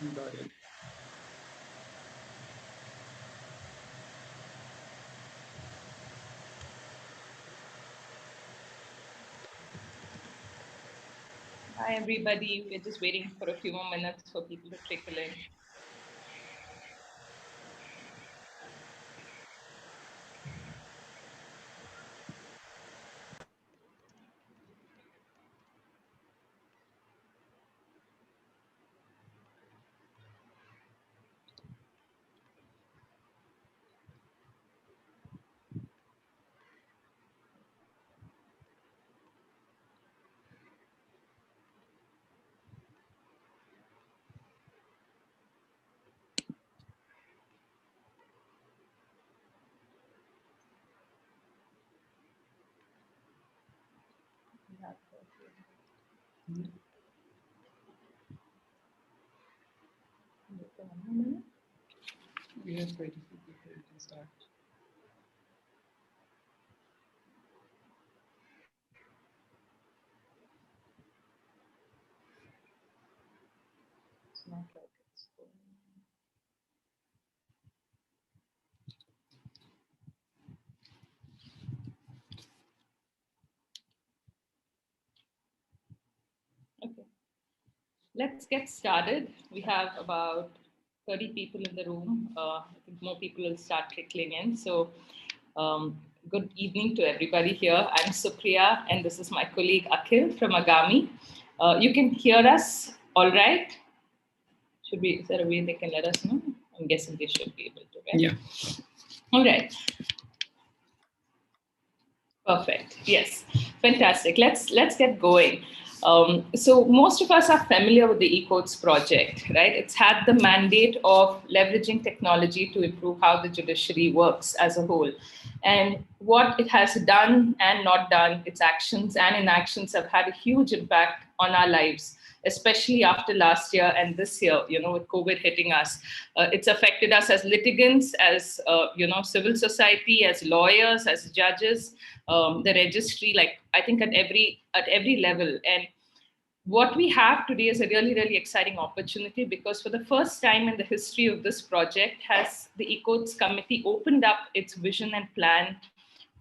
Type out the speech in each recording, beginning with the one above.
Got it. Hi, everybody. We're just waiting for a few more minutes for people to trickle in. We have quite a few people who can start. It's not like it's going. Okay, let's get started. We have about 30 people in the room. I think more people will start trickling in. So good evening to everybody here. I'm Supriya, and this is my colleague Akhil from Agami. You can hear us all right? Is there a way they can let us know? I'm guessing they should be able to, right? Yeah. All right. Perfect. Yes. Fantastic. Let's get going. So most of us are familiar with the eCourts project, right? It's had the mandate of leveraging technology to improve how the judiciary works as a whole. And what it has done and not done, its actions and inactions have had a huge impact on our lives, especially after last year and this year, with COVID hitting us. It's affected us as litigants, as, civil society, as lawyers, as judges, the registry, like I think at every level. And what we have today is a really, really exciting opportunity, because for the first time in the history of this project has the eCourts committee opened up its vision and plan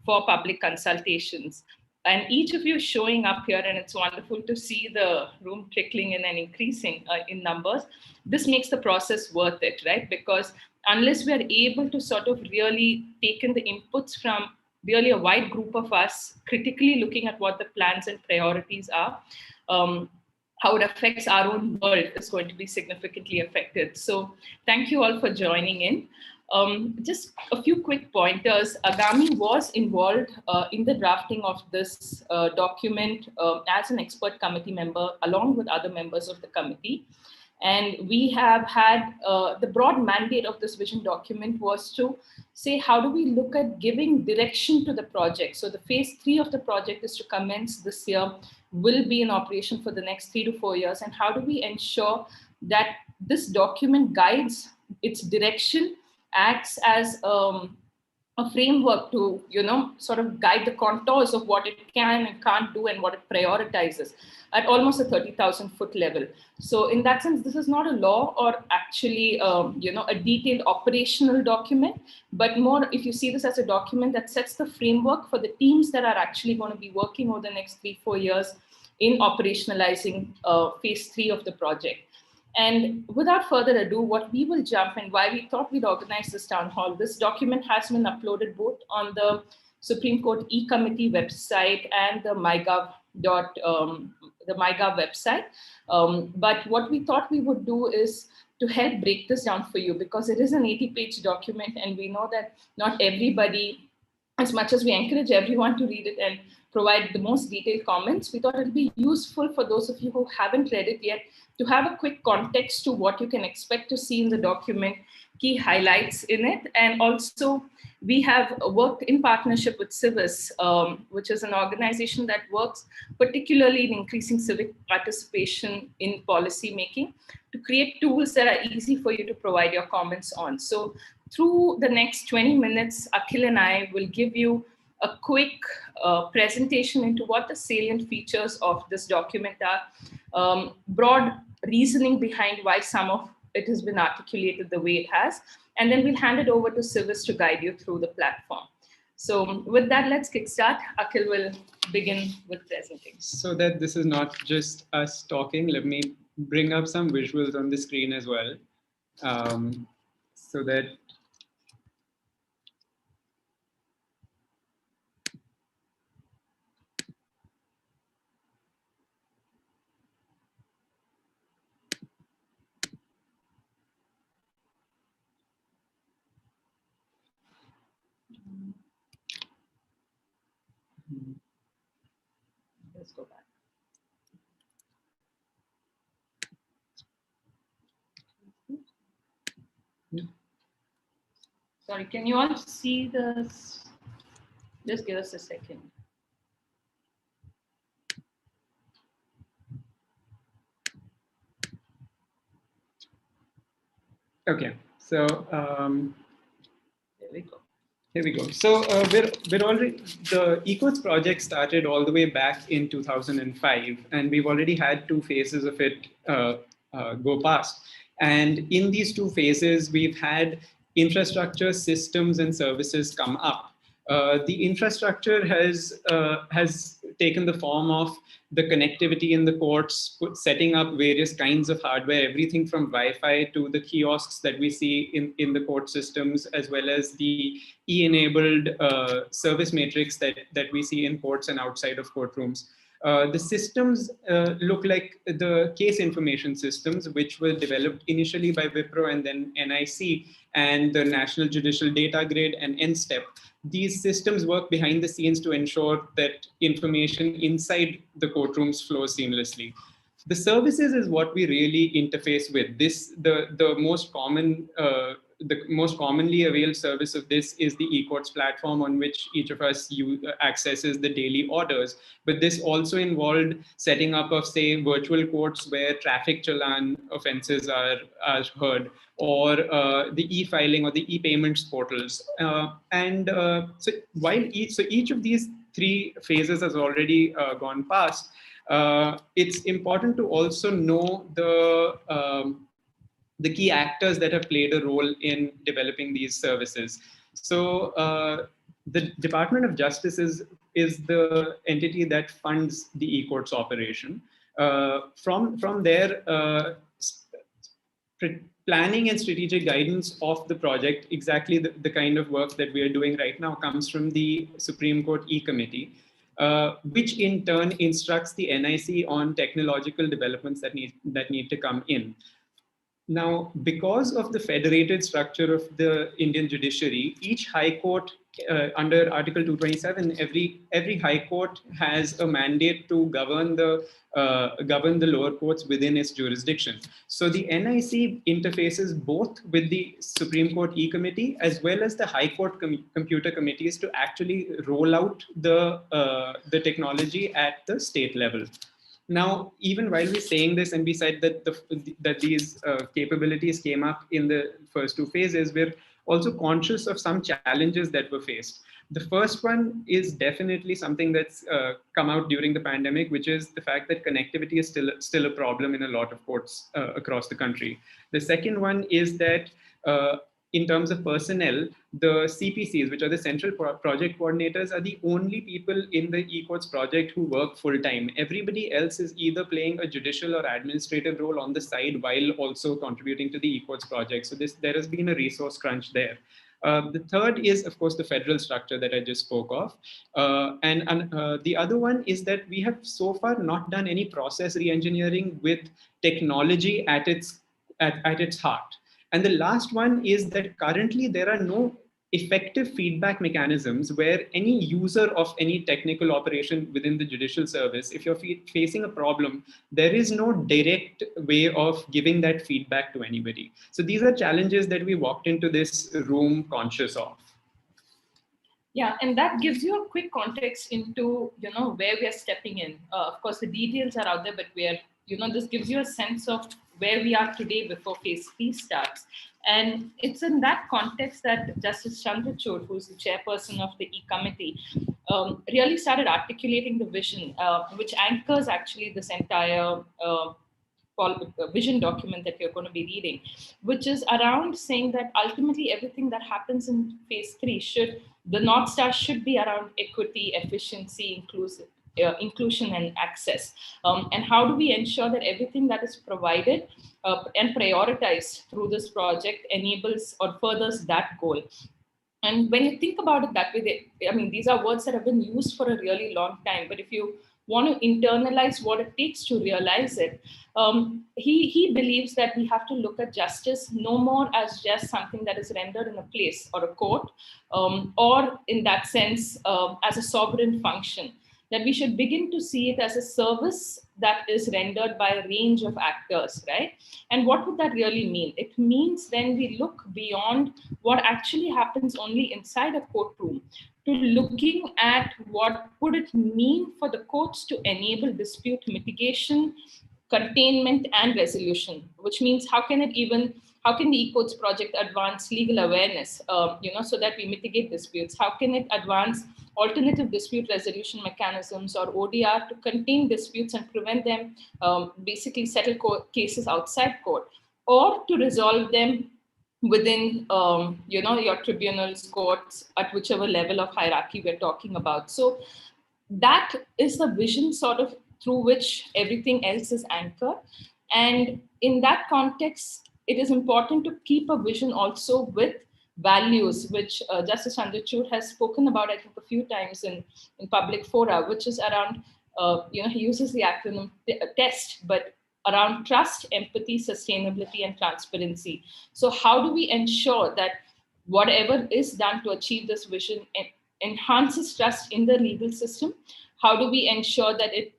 for public consultations. And each of you is showing up here, and it's wonderful to see the room trickling in and increasing in numbers. This makes the process worth it, right? Because unless we are able to sort of really take in the inputs from really a wide group of us, critically looking at what the plans and priorities are, how it affects our own world is going to be significantly affected. So thank you all for joining in. Just a few quick pointers. Agami was involved in the drafting of this document as an expert committee member, along with other members of the committee. And we have had the broad mandate of this vision document was to say, how do we look at giving direction to the project? So the phase 3 of the project is to commence this year, will be in operation for the next 3 to 4 years. And how do we ensure that this document guides its direction, acts as a framework to, sort of guide the contours of what it can and can't do and what it prioritizes at almost a 30,000 foot level. So in that sense, this is not a law or actually, a detailed operational document, but more, if you see this as a document that sets the framework for the teams that are actually going to be working over the next 3-4 years in operationalizing phase 3 of the project. And without further ado, what we will jump and why we thought we'd organize this town hall, this document has been uploaded both on the Supreme Court eCommittee website and the MyGov website. But what we thought we would do is to help break this down for you, because it is an 80-page document, and we know that not everybody, as much as we encourage everyone to read it and provide the most detailed comments, we thought it would be useful for those of you who haven't read it yet to have a quick context to what you can expect to see in the document, key highlights in it. And also, we have worked in partnership with Civis, which is an organization that works particularly in increasing civic participation in policy making, to create tools that are easy for you to provide your comments on. So through the next 20 minutes, Akhil and I will give you a quick presentation into what the salient features of this document are, broad reasoning behind why some of it has been articulated the way it has. And then we'll hand it over to Civis to guide you through the platform. So with that, let's kickstart. Akhil will begin with presenting. So that this is not just us talking, let me bring up some visuals on the screen as well. So that Let's go back. Yeah. Sorry, can you all see this? Just give us a second. okay, so There we go. here we go. So we're already, the eCourts project started all the way back in 2005, and we've already had 2 phases of it go past. And in these 2 phases, we've had infrastructure, systems, and services come up. The infrastructure has taken the form of the connectivity in the courts, setting up various kinds of hardware, everything from Wi-Fi to the kiosks that we see in the court systems, as well as the e-enabled service matrix that we see in courts and outside of courtrooms. The systems look like the case information systems, which were developed initially by Wipro and then NIC and the National Judicial Data Grid and NSTEP. These systems work behind the scenes to ensure that information inside the courtrooms flows seamlessly. The services is what we really interface with. The most commonly availed service of this is the eCourts platform, on which each of us accesses the daily orders. But this also involved setting up of, say, virtual courts where traffic challan offenses are heard, or the e-filing or the e-payments portals. So each of these 3 phases has already gone past. It's important to also know the key actors that have played a role in developing these services. So the Department of Justice is the entity that funds the eCourts operation. From there, planning and strategic guidance of the project, exactly the kind of work that we are doing right now, comes from the Supreme Court eCommittee, which in turn instructs the NIC on technological developments that need to come in. Now, because of the federated structure of the Indian judiciary, each high court under Article 227, every high court has a mandate to govern the lower courts within its jurisdiction. So the NIC interfaces both with the Supreme Court eCommittee as well as the High Court computer committees to actually roll out the technology at the state level. Now, even while we're saying this, and we said that these capabilities came up in the first 2 phases, we're also conscious of some challenges that were faced. The first one is definitely something that's come out during the pandemic, which is the fact that connectivity is still a problem in a lot of courts across the country. The second one is that in terms of personnel, the CPCs, which are the central project coordinators, are the only people in the eCourts project who work full-time. Everybody else is either playing a judicial or administrative role on the side while also contributing to the eCourts project. So there has been a resource crunch there. The third is, of course, the federal structure that I just spoke of. The other one is that we have so far not done any process reengineering with technology at its heart. And the last one is that currently there are no effective feedback mechanisms where any user of any technical operation within the judicial service, if you're facing a problem, there is no direct way of giving that feedback to anybody. So these are challenges that we walked into this room conscious of. Yeah, and that gives you a quick context into where we are stepping in. Of course, the details are out there, but we are this gives you a sense of where we are today before phase 3 starts. And it's in that context that Justice Chandrachud, who's the chairperson of the eCommittee, really started articulating the vision, which anchors actually this entire vision document that you're going to be reading, which is around saying that ultimately everything that happens in phase 3 the North Star should be around equity, efficiency, inclusion and access. And how do we ensure that everything that is provided and prioritized through this project enables or furthers that goal? And when you think about it that way, these are words that have been used for a really long time, but if you want to internalize what it takes to realize it, he believes that we have to look at justice no more as just something that is rendered in a place or a court, or in that sense, as a sovereign function, that we should begin to see it as a service that is rendered by a range of actors, right? And what would that really mean? It means then we look beyond what actually happens only inside a courtroom to looking at what would it mean for the courts to enable dispute mitigation, containment, and resolution, which means how can the eCourts project advance legal awareness, so that we mitigate disputes? How can it advance alternative dispute resolution mechanisms or ODR to contain disputes and prevent them, basically settle cases outside court, or to resolve them within, your tribunals, courts, at whichever level of hierarchy we're talking about. So that is the vision sort of through which everything else is anchored. And in that context, it is important to keep a vision also with values, which Justice Chandrachud has spoken about, I think, a few times in public fora, which is around, he uses the acronym TEST, but around trust, empathy, sustainability, and transparency. So how do we ensure that whatever is done to achieve this vision enhances trust in the legal system? How do we ensure that it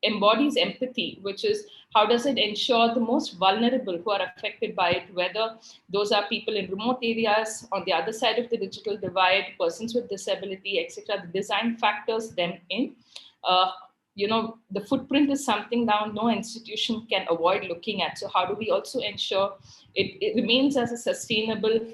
embodies empathy, which is how does it ensure the most vulnerable who are affected by it, whether those are people in remote areas, on the other side of the digital divide, persons with disability, etc. The design factors them in. The footprint is something now no institution can avoid looking at. So how do we also ensure it remains as a sustainable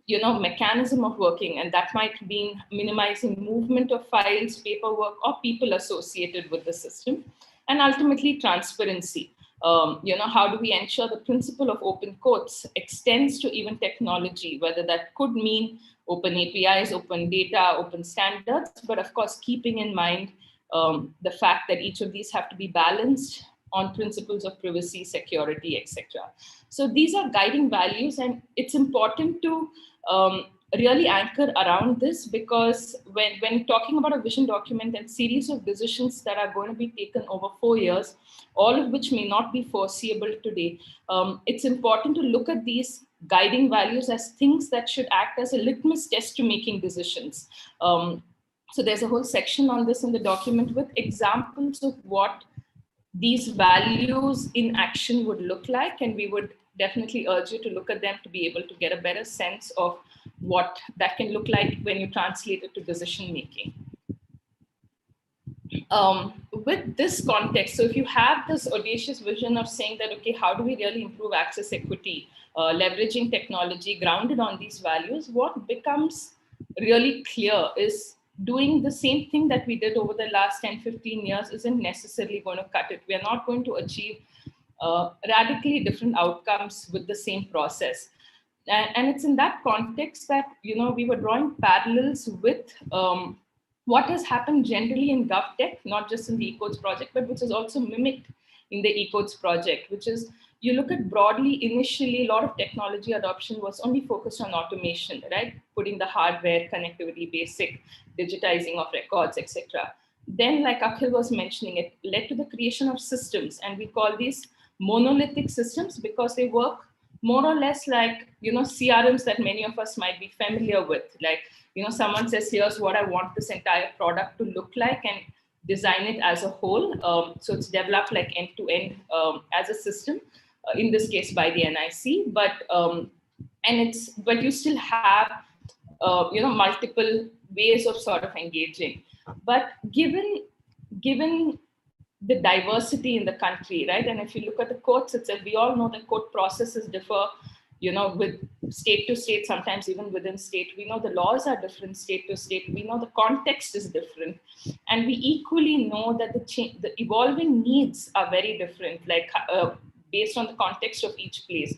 mechanism of working, and that might mean minimizing movement of files, paperwork, or people associated with the system, and ultimately transparency. How do we ensure the principle of open courts extends to even technology, whether that could mean open APIs, open data, open standards, but of course, keeping in mind the fact that each of these have to be balanced on principles of privacy, security, etc. So these are guiding values, and it's important to really anchor around this, because when talking about a vision document and series of decisions that are going to be taken over 4 years, all of which may not be foreseeable today, it's important to look at these guiding values as things that should act as a litmus test to making decisions. So there's a whole section on this in the document with examples of what these values in action would look like, and we would definitely urge you to look at them to be able to get a better sense of what that can look like when you translate it to decision making. With this context, so if you have this audacious vision of saying that, okay, how do we really improve access equity, leveraging technology grounded on these values, what becomes really clear is doing the same thing that we did over the last 10, 15 years isn't necessarily going to cut it. We are not going to achieve radically different outcomes with the same process. And it's in that context that, we were drawing parallels with what has happened generally in GovTech, not just in the eCourts project, but which is also mimicked in the eCourts project, which is you look at broadly, initially, a lot of technology adoption was only focused on automation, right? Putting the hardware, connectivity, basic, digitizing of records, etc. Then, like Akhil was mentioning, it led to the creation of systems, and we call these monolithic systems because they work more or less like, CRMs that many of us might be familiar with. Like, someone says, here's what I want this entire product to look like, and design it as a whole. So it's developed like end to end as a system, in this case by the NIC, but you still have, multiple ways of sort of engaging. But given the diversity in the country, right? And if you look at the courts itself, we all know that court processes differ with state to state, sometimes even within state. We know the laws are different state to state. We know the context is different. And we equally know that the evolving needs are very different, like based on the context of each place.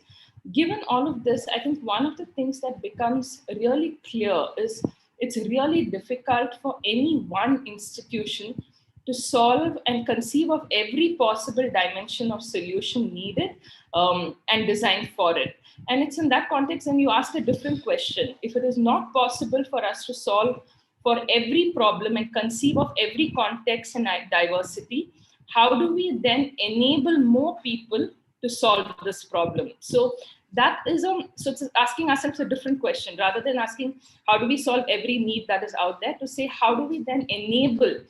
Given all of this, I think one of the things that becomes really clear is it's really difficult for any one institution to solve and conceive of every possible dimension of solution needed and design for it. And it's in that context, and you asked a different question. If it is not possible for us to solve for every problem and conceive of every context and diversity, how do we then enable more people to solve this problem? So that is so it's asking ourselves a different question, rather than asking how do we solve every need that is out there, to say how do we then enable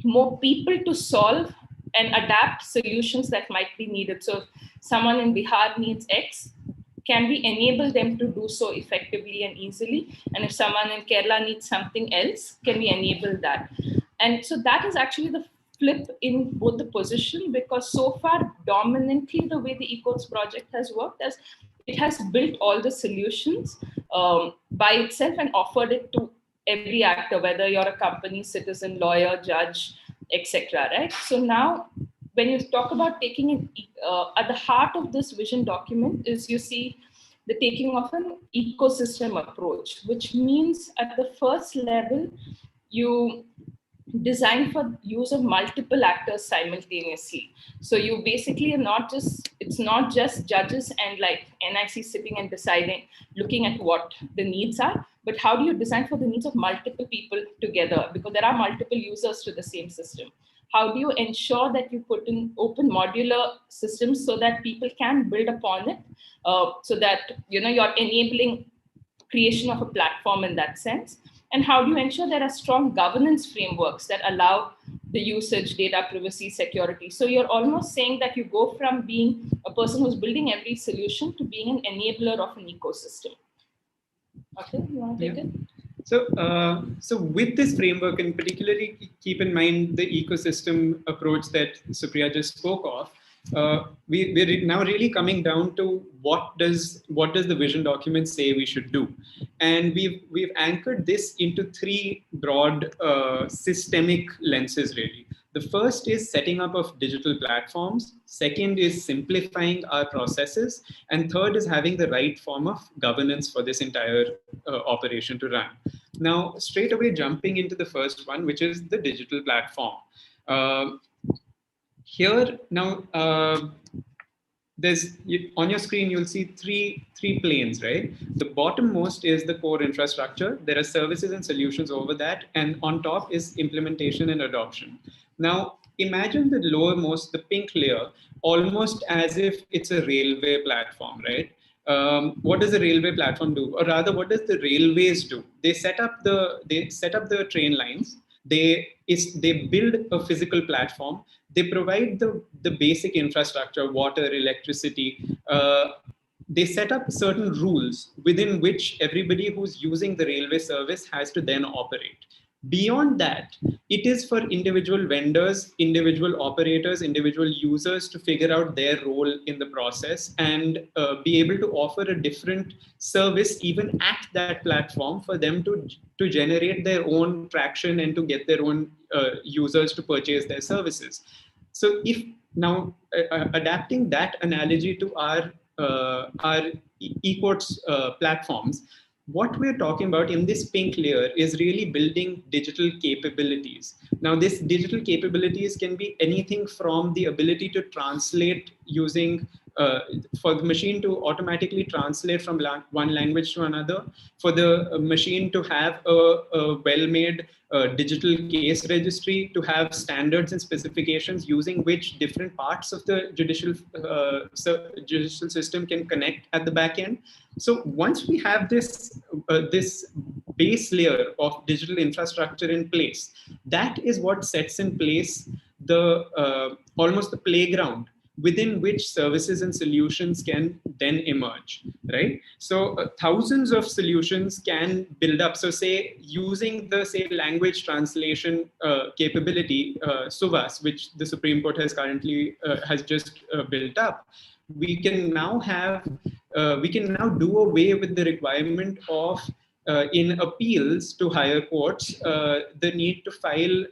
more people to solve and adapt solutions that might be needed. So if someone in Bihar needs X, can we enable them to do so effectively and easily? And if someone in Kerala needs something else, can we enable that? And so that is actually the flip in both the position, because so far dominantly the way the eCourts project has worked is it has built all the solutions by itself and offered it to every actor, whether you're a company, citizen, lawyer, judge, etc. Right? So now, when you talk about taking it at the heart of this vision document, is you see the taking of an ecosystem approach, which means at the first level, you design for use of multiple actors simultaneously. So you basically are not just, it's not just judges and like NIC sitting and deciding, looking at what the needs are, but how do you design for the needs of multiple people together? Because there are multiple users to the same system. How do you ensure that you put in open modular systems so that people can build upon it, so that you're enabling creation of a platform in that sense? And how do you ensure there are strong governance frameworks that allow the usage, data privacy, security? So you're almost saying that you go from being a person who's building every solution to being an enabler of an ecosystem. Okay, you want to take it? So with this framework, and particularly keep in mind the ecosystem approach that Supriya just spoke of, we're now really coming down to what does the vision document say we should do, and we've anchored this into three broad systemic lenses really. The first is setting up of digital platforms. Second is simplifying our processes, and third is having the right form of governance for this entire operation to run. Now, straight away jumping into the first one, which is the digital platform. Here now, on your screen, you'll see three planes, right? The bottommost is the core infrastructure. There are services and solutions over that. And on top is implementation and adoption. Now, imagine the lowermost, the pink layer, almost as if it's a railway platform, right? What does the railway platform do? Or rather, what does the railways do? They set up the train lines. They build a physical platform. They provide the basic infrastructure, water, electricity. They set up certain rules within which everybody who's using the railway service has to then operate. Beyond that, it is for individual vendors, individual operators, individual users to figure out their role in the process and be able to offer a different service even at that platform for them to generate their own traction and to get their own users to purchase their services. So if now adapting that analogy to our eCourts platforms, what we're talking about in this pink layer is really building digital capabilities. Now, this digital capabilities can be anything from the ability to translate using, for the machine to automatically translate from one language to another, for the machine to have a well-made digital case registry, to have standards and specifications using which different parts of the judicial system can connect at the back end. So once we have this base layer of digital infrastructure in place, that is what sets in place the almost the playground within which services and solutions can then emerge, right? So thousands of solutions can build up. So say using the language translation capability, SUVAS, which the Supreme Court has currently has just built up, we can now have we can now do away with the requirement of in appeals to higher courts, the need to file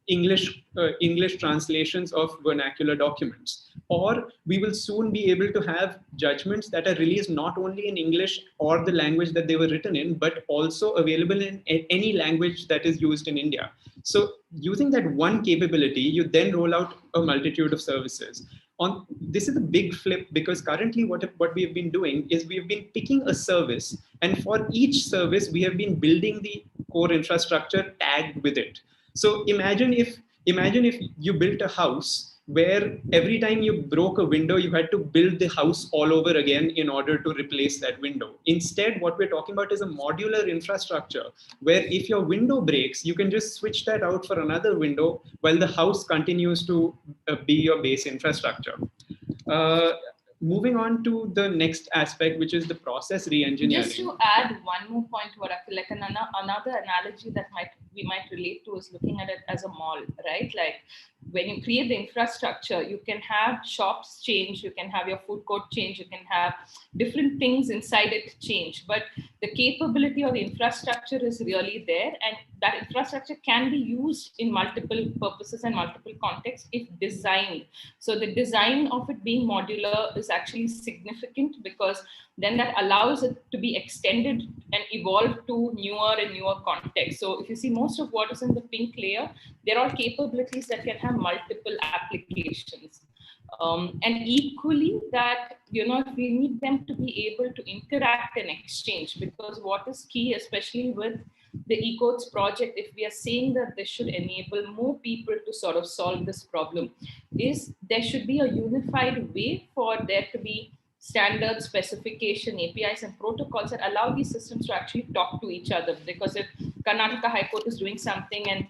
English translations of vernacular documents. Or we will soon be able to have judgments that are released not only in English or the language that they were written in, but also available in any language that is used in India. So using that one capability, you then roll out a multitude of services. This is a big flip, because currently what we have been doing is we have been picking a service, and for each service we have been building the core infrastructure tagged with it. So imagine if you built a house where every time you broke a window, you had to build the house all over again in order to replace that window. Instead, what we're talking about is a modular infrastructure where if your window breaks, you can just switch that out for another window while the house continues to be your base infrastructure. Moving on to the next aspect, which is the process re-engineering. Just to add one more point to what I feel like another analogy that we might relate to is looking at it as a mall, right? Like when you create the infrastructure, you can have shops change, you can have your food court change, you can have different things inside it change, but the capability of the infrastructure is really there, and that infrastructure can be used in multiple purposes and multiple contexts if designed. So the design of it being modular is actually significant, because then that allows it to be extended and evolved to newer and newer contexts. So if you see most of what is in the pink layer, they're all capabilities that can have multiple applications. And equally that, we need them to be able to interact and exchange, because what is key, especially with the eCourts project, if we are saying that this should enable more people to sort of solve this problem, is there should be a unified way for there to be standard specification, APIs and protocols that allow these systems to actually talk to each other. Because if Karnataka High Court is doing something and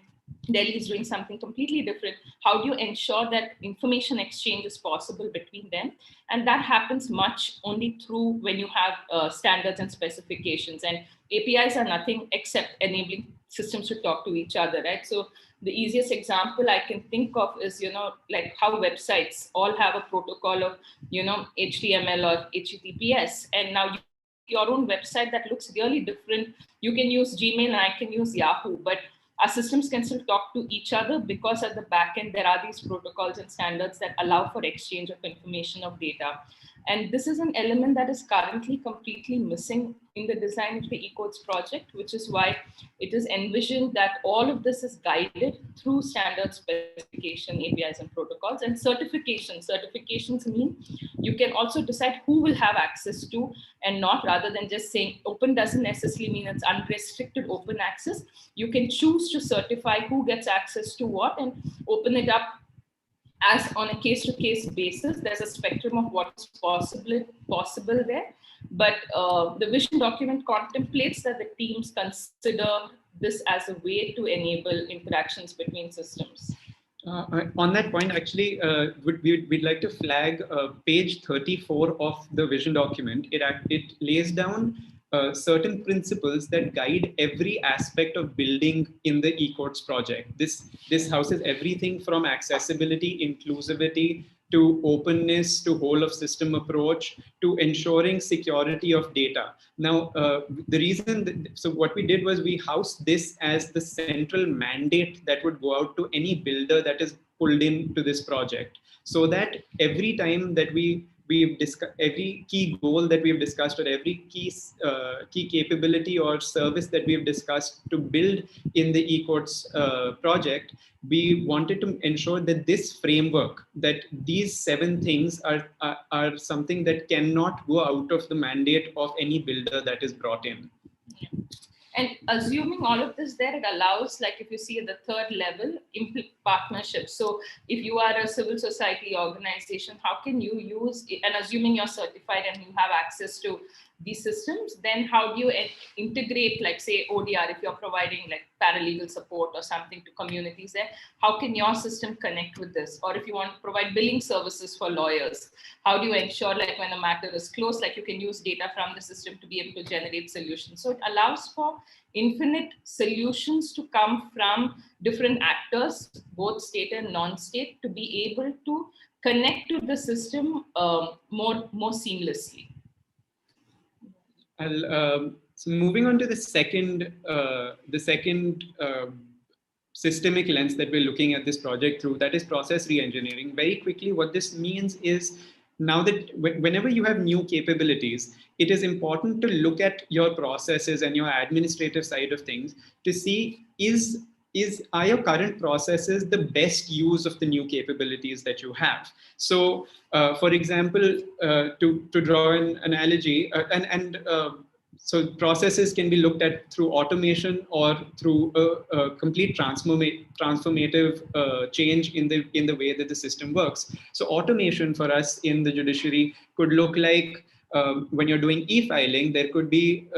Delhi is doing something completely different, how do you ensure that information exchange is possible between them? And that happens much only through when you have standards and specifications, and APIs are nothing except enabling systems to talk to each other, right? So the easiest example I can think of is, like how websites all have a protocol of, HTML or HTTPS, and now your own website that looks really different. You can use Gmail and I can use Yahoo, but our systems can still talk to each other because at the back end, there are these protocols and standards that allow for exchange of information, of data. And this is an element that is currently completely missing in the design of the eCourts project, which is why it is envisioned that all of this is guided through standard specification, APIs and protocols, and certifications. Certifications mean you can also decide who will have access to and not, rather than just saying open doesn't necessarily mean it's unrestricted open access. You can choose to certify who gets access to what and open it up as on a case-to-case basis. There's a spectrum of what's possible there. But the vision document contemplates that the teams consider this as a way to enable interactions between systems. On that point, actually, we'd like to flag page 34 of the vision document. It lays down certain principles that guide every aspect of building in the eCourts project. This houses everything from accessibility, inclusivity, to openness, to whole of system approach, to ensuring security of data. Now, the reason, so what we did was we housed this as the central mandate that would go out to any builder that is pulled into this project, so that every time that we've discussed every key goal that we've discussed, or every key capability or service that we've discussed to build in the eCourts project, we wanted to ensure that this framework, that these 7 things are something that cannot go out of the mandate of any builder that is brought in. And assuming all of this there, it allows, like if you see at the third level, partnerships. So if you are a civil society organization, how can you use, and assuming you're certified and you have access to these systems, then how do you integrate, like say ODR, if you're providing like paralegal support or something to communities there, how can your system connect with this? Or if you want to provide billing services for lawyers, how do you ensure like when a matter is closed, like you can use data from the system to be able to generate solutions? So it allows for infinite solutions to come from different actors, both state and non-state, to be able to connect to the system more seamlessly. So moving on to the second systemic lens that we're looking at this project through, that is process reengineering. Very quickly, what this means is, now that whenever you have new capabilities, it is important to look at your processes and your administrative side of things to see, are your current processes the best use of the new capabilities that you have? So, for example, to draw an analogy, so processes can be looked at through automation or through a complete transformative change in the way that the system works. So automation for us in the judiciary could look like, when you're doing e-filing, there could be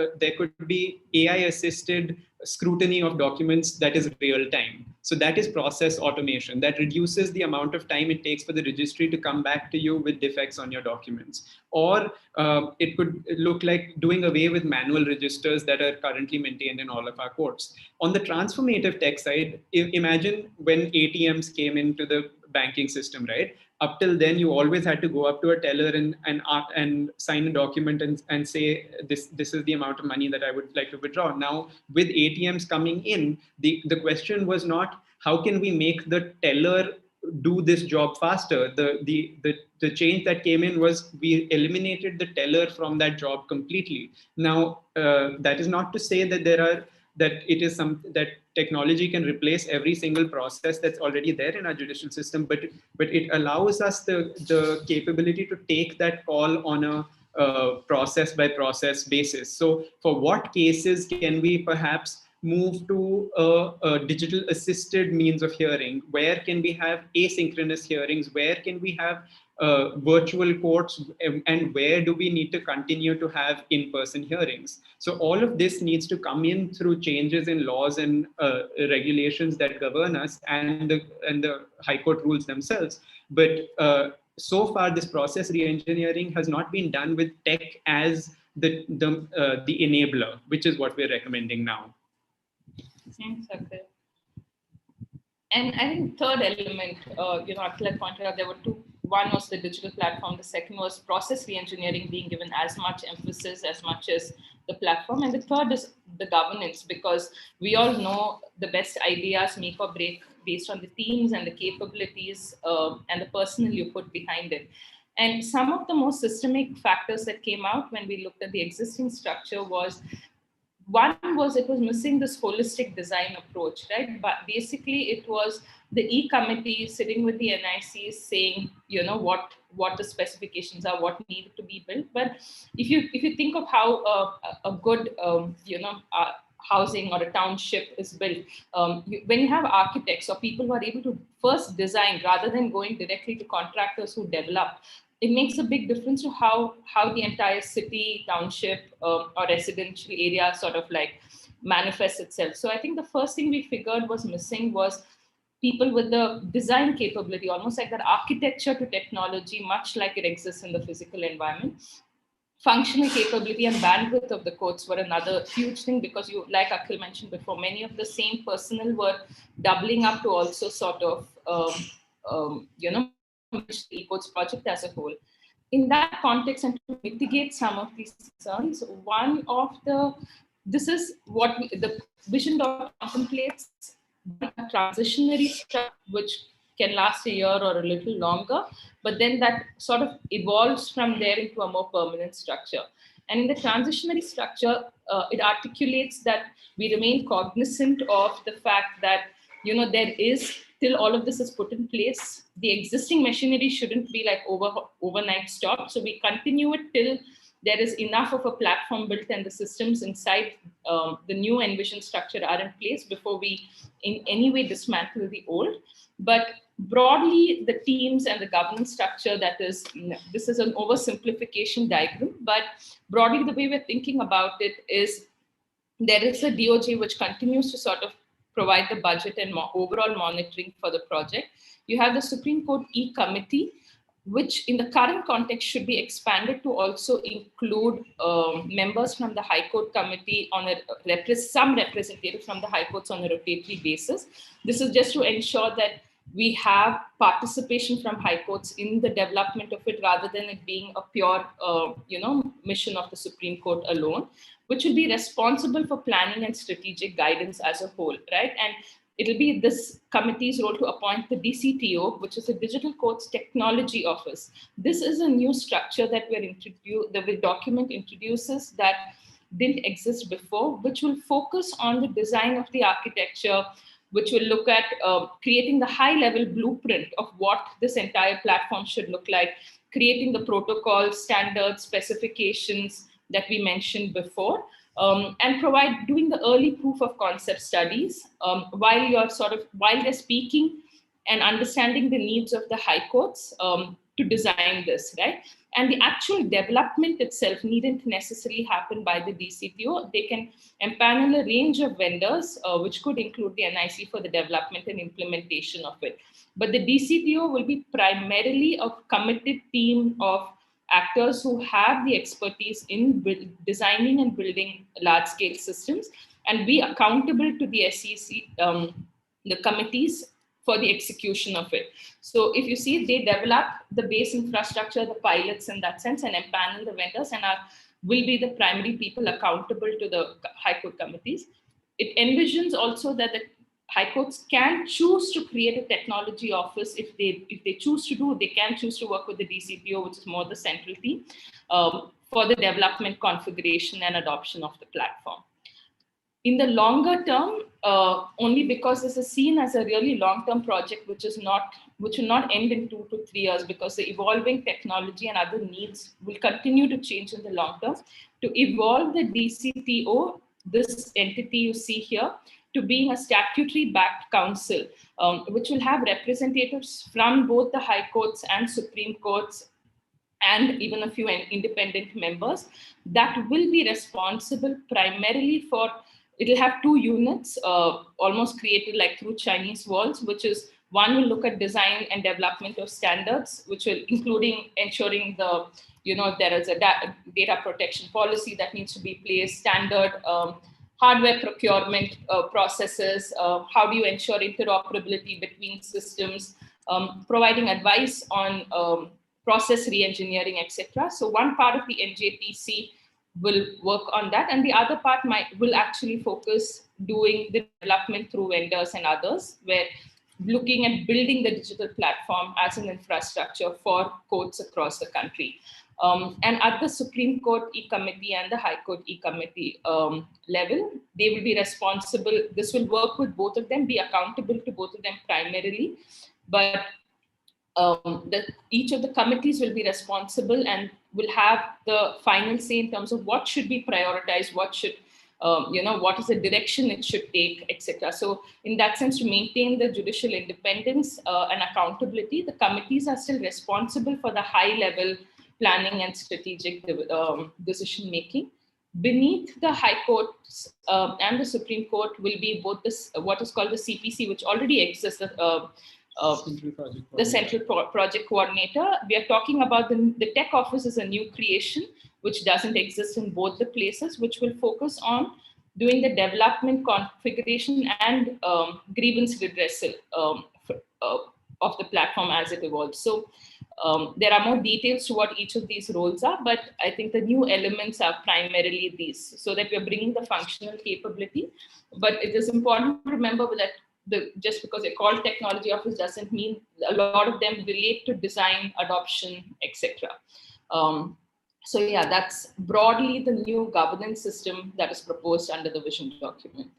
AI-assisted scrutiny of documents that is real time. So that is process automation. That reduces the amount of time it takes for the registry to come back to you with defects on your documents. Or it could look like doing away with manual registers that are currently maintained in all of our courts. On the transformative tech side, imagine when ATMs came into the banking system, right? Up till then, you always had to go up to a teller and sign a document and say, this is the amount of money that I would like to withdraw. Now, with ATMs coming in, the question was not, how can we make the teller do this job faster? The change that came in was, we eliminated the teller from that job completely. Now, that is not to say that that technology can replace every single process that's already there in our judicial system, but it allows us the capability to take that call on a process by process basis. So for what cases can we perhaps move to a digital assisted means of hearing? Where can we have asynchronous hearings? Where can we have virtual courts, and where do we need to continue to have in-person hearings? So all of this needs to come in through changes in laws and regulations that govern us, and the High Court rules themselves. But so far, this process reengineering has not been done with tech as the enabler, which is what we're recommending now. Thanks, Akhil. And I think third element, Akhil had pointed out, there were two. One was the digital platform. The second was process reengineering being given as much emphasis as much as the platform. And the third is the governance, because we all know the best ideas make or break based on the teams and the capabilities and the personnel you put behind it. And some of the most systemic factors that came out when we looked at the existing structure was, one was it was missing this holistic design approach, right? But basically it was the eCommittee sitting with the NICs saying, what the specifications are, what needed to be built. But if you think of how a good, housing or a township is built, when you have architects or people who are able to first design rather than going directly to contractors who develop, it makes a big difference to how the entire city, township, or residential area sort of like manifests itself. So I think the first thing we figured was missing was people with the design capability, almost like that architecture to technology, much like it exists in the physical environment. Functional capability and bandwidth of the courts were another huge thing, because like Akhil mentioned before, many of the same personnel were doubling up to also sort of, the eCourts project as a whole. In that context, and to mitigate some of these concerns, this is what the vision document contemplates, a transitionary structure which can last a year or a little longer, but then that sort of evolves from there into a more permanent structure. And in the transitionary structure, it articulates that we remain cognizant of the fact that, there is, till all of this is put in place, the existing machinery shouldn't be like overnight stopped. So we continue it till there is enough of a platform built and the systems inside the new envisioned structure are in place before we in any way dismantle the old. But broadly, the teams and the governance structure, this is an oversimplification diagram, but broadly the way we're thinking about it is, there is a DOJ which continues to sort of provide the budget and overall monitoring for the project. You have the Supreme Court eCommittee, which in the current context should be expanded to also include members from the High Court Committee on some representatives from the High Courts on a rotatory basis. This is just to ensure that we have participation from high courts in the development of it, rather than it being a pure, mission of the Supreme Court alone, which will be responsible for planning and strategic guidance as a whole, right? And it'll be this committee's role to appoint the DCTO, which is the Digital Courts Technology Office. This is a new structure that the document introduces that didn't exist before, which will focus on the design of the architecture, which will look at creating the high-level blueprint of what this entire platform should look like, creating the protocol, standards, specifications that we mentioned before, and doing the early proof of concept studies while they're speaking and understanding the needs of the high courts to design this, right? And the actual development itself needn't necessarily happen by the DCTO. They can empanel a range of vendors, which could include the NIC for the development and implementation of it. But the DCTO will be primarily a committed team of actors who have the expertise in designing and building large-scale systems, and be accountable to the SEC, the committees, for the execution of it. So if you see, they develop the base infrastructure, the pilots in that sense, and empanel the vendors, and will be the primary people accountable to the high court committees. It envisions also that the high courts can choose to create a technology office. If they choose to do, they can choose to work with the DCTO, which is more the central team, for the development, configuration, and adoption of the platform. In the longer term, only because this is seen as a really long-term project, which will not end in 2 to 3 years, because the evolving technology and other needs will continue to change in the long term. To evolve the DCTO, this entity you see here, to being a statutory-backed council, which will have representatives from both the high courts and Supreme Courts, and even a few independent members, that will be responsible primarily for. It'll have 2 units, almost created like through Chinese walls, which is one will look at design and development of standards, which will including ensuring there is a data protection policy that needs to be placed, standard hardware procurement processes, how do you ensure interoperability between systems, providing advice on process reengineering, etc. So one part of the NJPC will work on that, and the other part will actually focus doing the development through vendors and others, where looking at building the digital platform as an infrastructure for courts across the country. And at the Supreme Court eCommittee and the High Court eCommittee level, they will be responsible. This will work with both of them, be accountable to both of them primarily, but each of the committees will be responsible and will have the final say in terms of what should be prioritized, what is the direction it should take, etc. So in that sense, to maintain the judicial independence and accountability, the committees are still responsible for the high level planning and strategic decision making. Beneath the high courts and the Supreme Court will be both what is called the CPC, which already exists, the Central Project Coordinator. We are talking about the tech office is a new creation, which doesn't exist in both the places, which will focus on doing the development, configuration, and grievance redressal of the platform as it evolves. So there are more details to what each of these roles are, but I think the new elements are primarily these, so that we're bringing the functional capability. But it is important to remember that just because they're called technology office doesn't mean a lot of them relate to design, adoption, etc. So yeah, that's broadly the new governance system that is proposed under the vision document.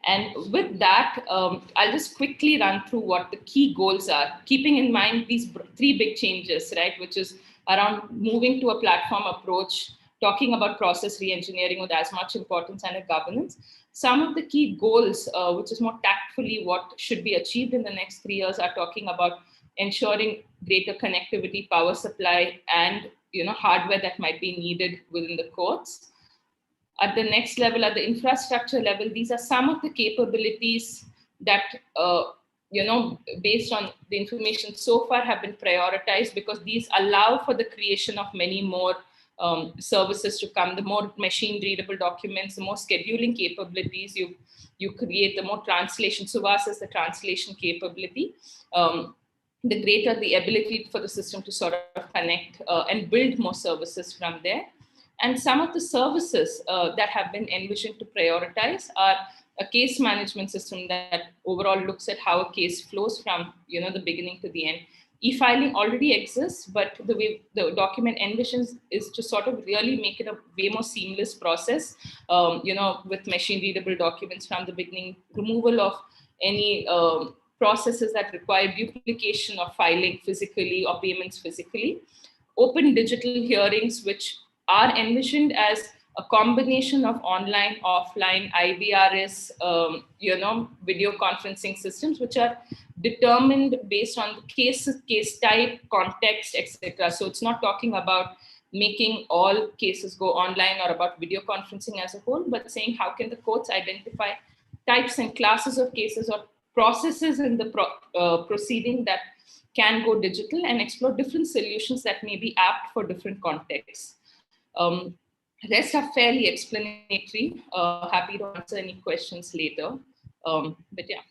And with that, I'll just quickly run through what the key goals are, keeping in mind these 3 big changes, right? Which is around moving to a platform approach, talking about process reengineering with as much importance and a governance. Some of the key goals, which is more tactfully what should be achieved in the next 3 years, are talking about ensuring greater connectivity, power supply, and hardware that might be needed within the courts. At the next level, at the infrastructure level, these are some of the capabilities that, based on the information so far, have been prioritized, because these allow for the creation of many more services to come, the more machine readable documents, the more scheduling capabilities you create, the more translation. Suvas is the translation capability. The greater the ability for the system to sort of connect and build more services from there. And some of the services that have been envisioned to prioritize are a case management system that overall looks at how a case flows from the beginning to the end. E-filing already exists, but the way the document envisions is to sort of really make it a way more seamless process, with machine readable documents from the beginning, removal of any processes that require duplication of filing physically or payments physically, open digital hearings, which are envisioned as a combination of online, offline, IVRS, video conferencing systems, which are determined based on the case type, context, etc. So it's not talking about making all cases go online or about video conferencing as a whole, but saying how can the courts identify types and classes of cases or processes in the proceeding that can go digital and explore different solutions that may be apt for different contexts. Rest are fairly explanatory. Happy to answer any questions later. But yeah.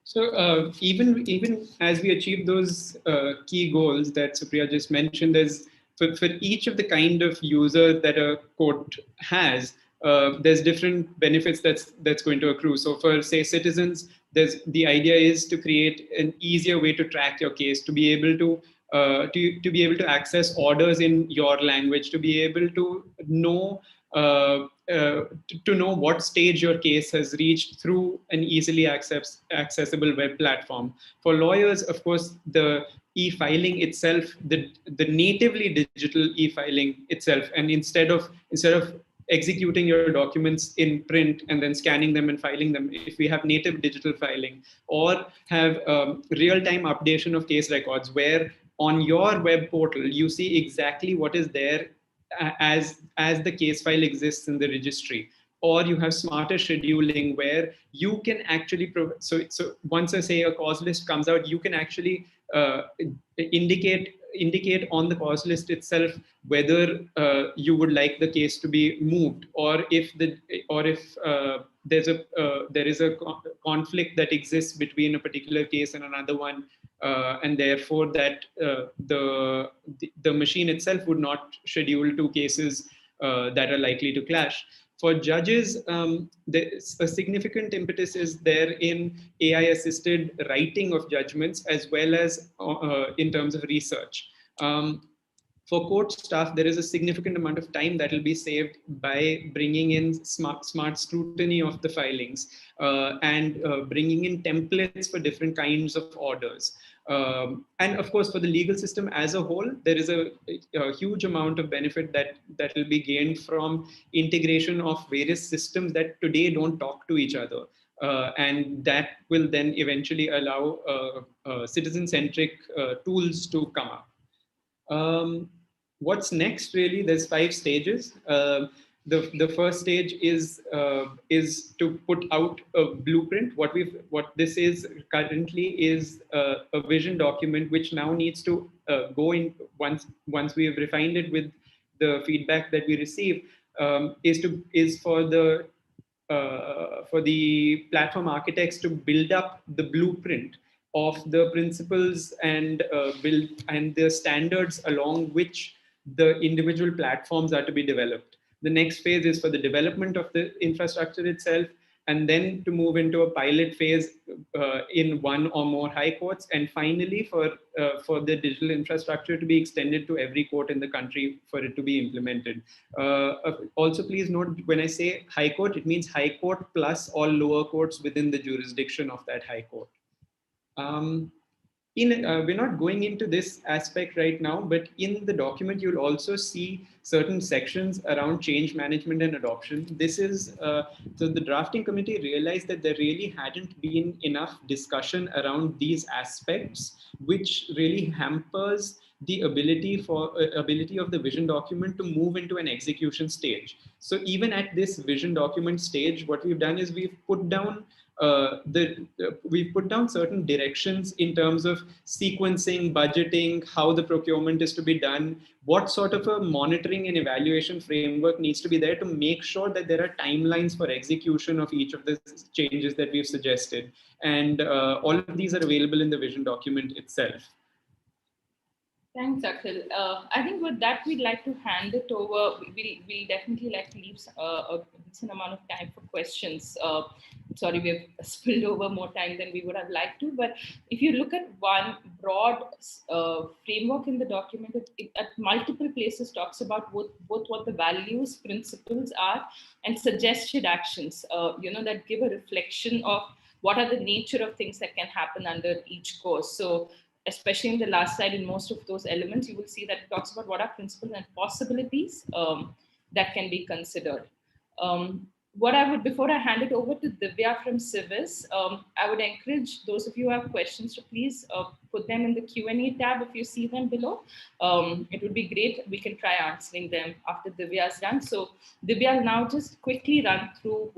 So even as we achieve those key goals that Supriya just mentioned, there's for each of the kind of user that a court has, there's different benefits that's going to accrue. So for, say, citizens, the idea is to create an easier way to track your case, to be able to be able to access orders in your language, to be able to know what stage your case has reached through an easily accessible web platform. For lawyers, of course, the e-filing itself, the natively digital e-filing itself, and instead of executing your documents in print and then scanning them and filing them, if we have native digital filing, or have real-time updation of case records, where on your web portal you see exactly what is there as the case file exists in the registry, or you have smarter scheduling where you can actually so once a cause list comes out, you can actually indicate on the cause list itself whether you would like the case to be moved, or if there is a conflict that exists between a particular case and another one, and therefore that the machine itself would not schedule two cases that are likely to clash. For judges, a significant impetus is there in AI-assisted writing of judgments, as well as in terms of research. For court staff, there is a significant amount of time that will be saved by bringing in smart scrutiny of the filings and bringing in templates for different kinds of orders. And of course, for the legal system as a whole, there is a huge amount of benefit that will be gained from integration of various systems that today don't talk to each other. And that will then eventually allow citizen-centric tools to come up. What's next, really? There's 5 stages. The first stage is to put out a blueprint. What this is currently is a vision document, which now needs to go in once we have refined it with the feedback that we receive, is for the platform architects to build up the blueprint of the principles and the standards along which the individual platforms are to be developed. The next phase is for the development of the infrastructure itself, and then to move into a pilot phase in one or more high courts, and finally for the digital infrastructure to be extended to every court in the country for it to be implemented. Also, please note, when I say high court, it means high court plus all lower courts within the jurisdiction of that high court. We're not going into this aspect right now, but in the document, you'll also see certain sections around change management and adoption. This is, so the drafting committee realized that there really hadn't been enough discussion around these aspects, which really hampers the ability of the vision document to move into an execution stage. So even at this vision document stage, what we've done is we've put down we've put down certain directions in terms of sequencing, budgeting, how the procurement is to be done, what sort of a monitoring and evaluation framework needs to be there to make sure that there are timelines for execution of each of the changes that we've suggested. And all of these are available in the vision document itself. Thanks, Akhil. I think with that, we'd like to hand it over. We'll definitely like to leave a decent amount of time for questions. Sorry, we've spilled over more time than we would have liked to. But if you look at one broad framework in the document, it at multiple places talks about both what the values, principles are, and suggested actions, that give a reflection of what are the nature of things that can happen under each course. So especially in the last slide, in most of those elements, you will see that it talks about what are principles and possibilities that can be considered. Before I hand it over to Divya from Civis, I would encourage those of you who have questions to please put them in the Q&A tab if you see them below. It would be great. We can try answering them after Divya's done. So Divya will now just quickly run through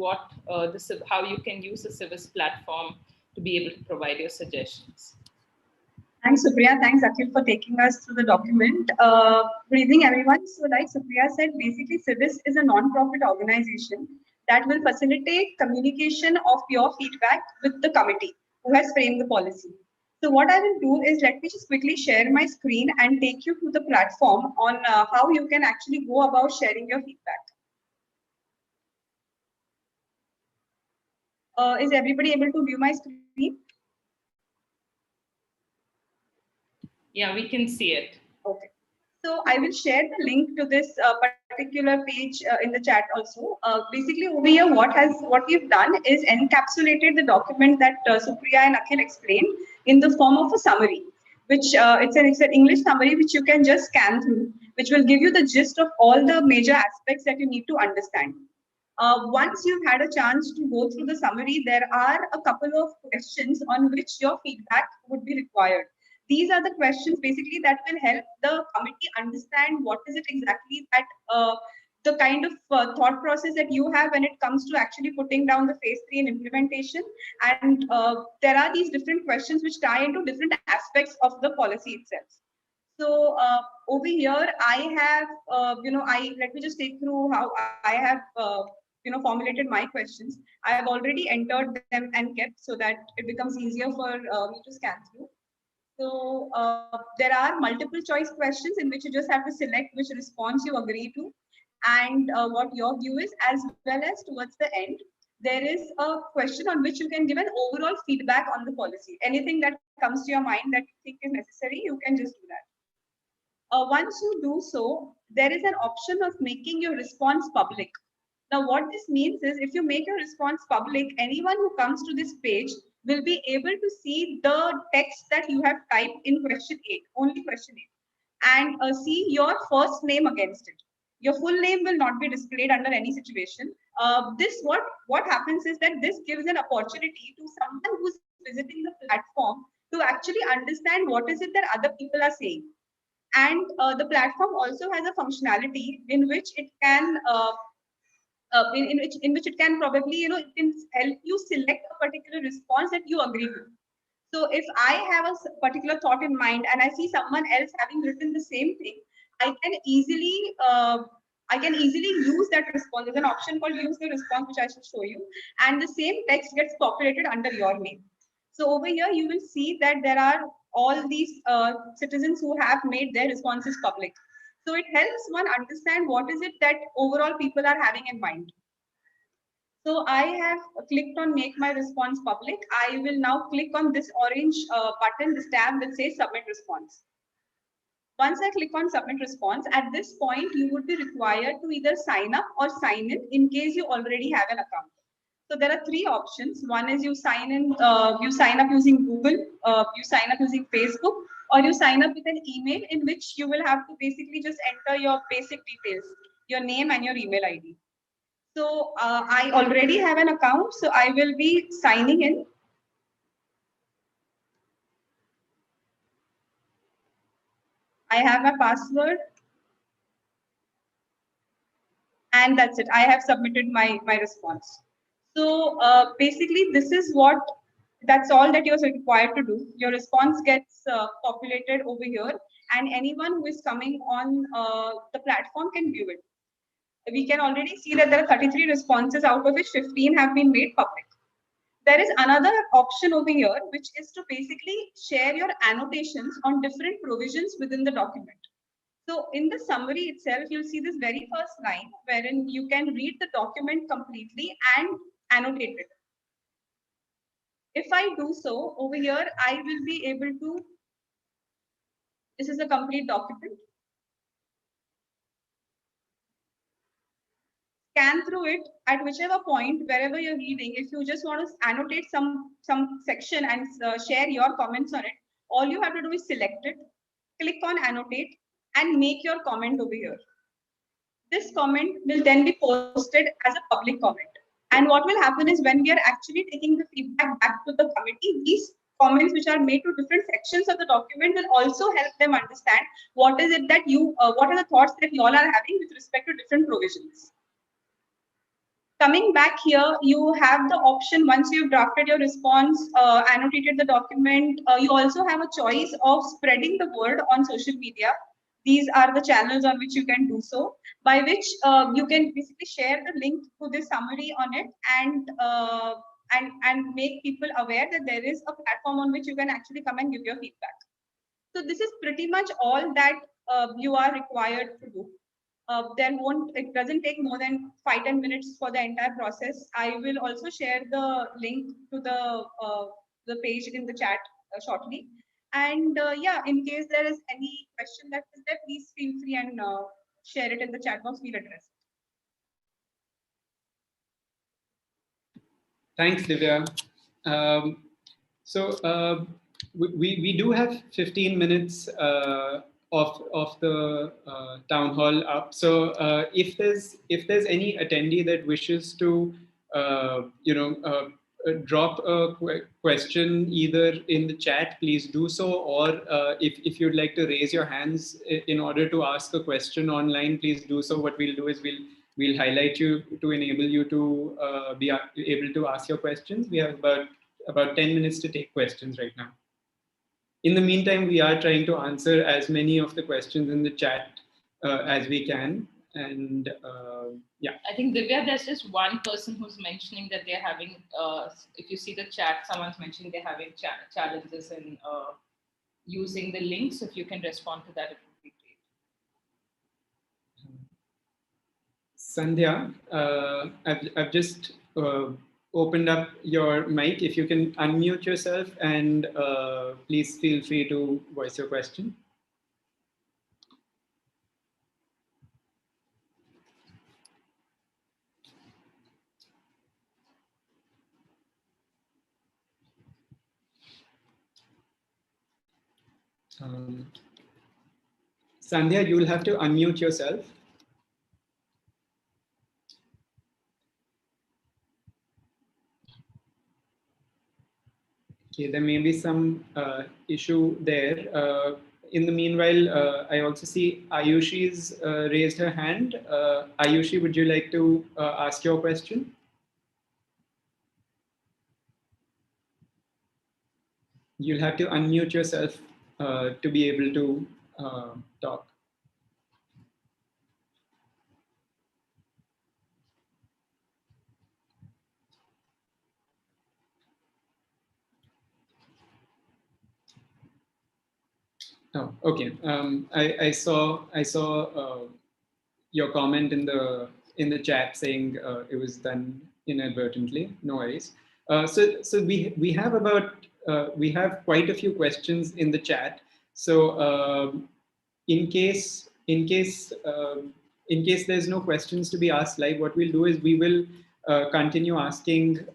how you can use the Civis platform to be able to provide your suggestions. Thanks, Supriya. Thanks, Akhil, for taking us through the document. Good evening, everyone. So like Supriya said, basically Civis is a non-profit organization that will facilitate communication of your feedback with the committee who has framed the policy. So what I will do is, let me just quickly share my screen and take you through the platform on how you can actually go about sharing your feedback. Is everybody able to view my screen? Yeah, we can see it. Okay. So I will share the link to this particular page in the chat also. Basically over here, what we've done is encapsulated the document that Supriya and Akhil explained in the form of a summary, which it's an English summary which you can just scan through, which will give you the gist of all the major aspects that you need to understand. Once you've had a chance to go through the summary, there are a couple of questions on which your feedback would be required. These are the questions basically that will help the committee understand what is it exactly that the kind of thought process that you have when it comes to actually putting down the phase 3 in implementation. And there are these different questions which tie into different aspects of the policy itself. So over here, I have, let me just take through how I have, formulated my questions. I have already entered them and kept so that it becomes easier for me to scan through. So there are multiple choice questions in which you just have to select which response you agree to and what your view is, as well as towards the end, there is a question on which you can give an overall feedback on the policy. Anything that comes to your mind that you think is necessary, you can just do that. Once you do so, there is an option of making your response public. Now, what this means is if you make your response public, anyone who comes to this page will be able to see the text that you have typed in question 8, only question 8, and see your first name against it. Your full name will not be displayed under any situation. What happens is that this gives an opportunity to someone who's visiting the platform to actually understand what is it that other people are saying. And the platform also has a functionality in which it can in which it can probably, it can help you select a particular response that you agree with. So if I have a particular thought in mind and I see someone else having written the same thing, I can easily use that response. There's an option called use the response, which I should show you, and the same text gets populated under your name. So over here, you will see that there are all these citizens who have made their responses public. So it helps one understand what is it that overall people are having in mind. So I have clicked on make my response public. I will now click on this orange button, this tab that says submit response. Once I click on submit response, at this point, you would be required to either sign up or sign in case you already have an account. So there are 3 options. One is you sign up using Google, you sign up using Facebook, or you sign up with an email in which you will have to basically just enter your basic details, your name and your email ID. So I already have an account, so I will be signing in. I have my password. And that's it. I have submitted my response. So basically, that's all that you're required to do. Your response gets populated over here, and anyone who is coming on the platform can view it. We can already see that there are 33 responses, out of which 15 have been made public. There is another option over here, which is to basically share your annotations on different provisions within the document. So in the summary itself, you'll see this very first line wherein you can read the document completely and annotate it. If I do so over here, I will be able to, this is a complete document. Scan through it at whichever point, wherever you're reading. If you just want to annotate some section and share your comments on it, all you have to do is select it, click on annotate, and make your comment over here. This comment will then be posted as a public comment. And what will happen is when we are actually taking the feedback back to the committee, these comments which are made to different sections of the document will also help them understand what is it that what are the thoughts that you all are having with respect to different provisions. Coming back here, you have the option, once you've drafted your response, annotated the document, you also have a choice of spreading the word on social media. These are the channels on which you can do so, by which you can basically share the link to this summary on it and make people aware that there is a platform on which you can actually come and give your feedback. So this is pretty much all that you are required to do. It doesn't take more than 5-10 minutes for the entire process. I will also share the link to the page in the chat shortly. And yeah, in case there is any question that is there, please feel free and share it in the chat box. We'll address it. Thanks, Divya. We do have 15 minutes of the town hall up. So if there's any attendee that wishes to drop a question either in the chat, please do so. Or if you'd like to raise your hands in order to ask a question online, please do so. What we'll do is we'll highlight you to enable you to be able to ask your questions. We have about 10 minutes to take questions right now. In the meantime, we are trying to answer as many of the questions in the chat as we can. And yeah. I think, Divya, there's just one person who's mentioning that they're having, if you see the chat, someone's mentioning they're having challenges in using the link. So if you can respond to that, it would be great. Sandhya, I've just opened up your mic. If you can unmute yourself and please feel free to voice your question. Sandhya, you'll have to unmute yourself. Okay, there may be some issue there. In the meanwhile, I also see Ayushi's raised her hand. Ayushi, would you like to ask your question? You'll have to unmute yourself to be able to talk. Oh, okay. I saw your comment in the chat saying it was done inadvertently. No worries. So we have quite a few questions in the chat. So in case there's no questions to be asked live, what we'll do is we will continue answering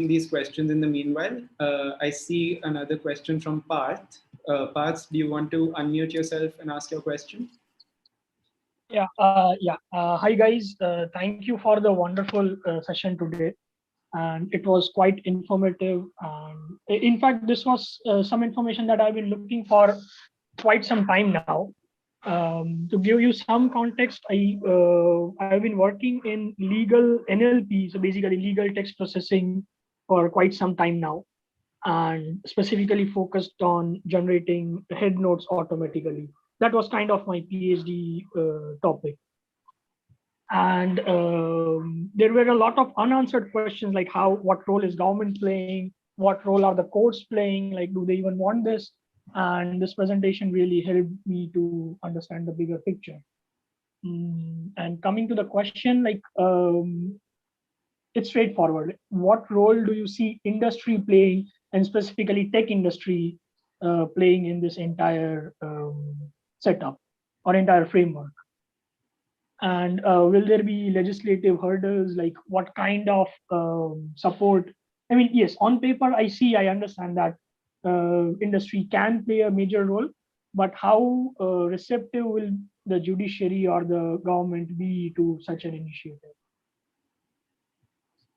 these questions in the meanwhile. I see another question from Parth. Parth, do you want to unmute yourself and ask your question? Yeah. Hi guys. Thank you for the wonderful session today, and it was quite informative. In fact, this was some information that I've been looking for quite some time now. To give you some context, I've been working in legal NLP, so basically legal text processing, for quite some time now, and specifically focused on generating head notes automatically. That was kind of my PhD topic. And there were a lot of unanswered questions, like what role is government playing? What role are the courts playing? Like, do they even want this? And this presentation really helped me to understand the bigger picture. And coming to the question, like, it's straightforward. What role do you see industry playing, and specifically tech industry playing in this entire setup or entire framework? And will there be legislative hurdles? Like, what kind of support? I mean, yes, on paper, I understand that industry can play a major role, but how receptive will the judiciary or the government be to such an initiative?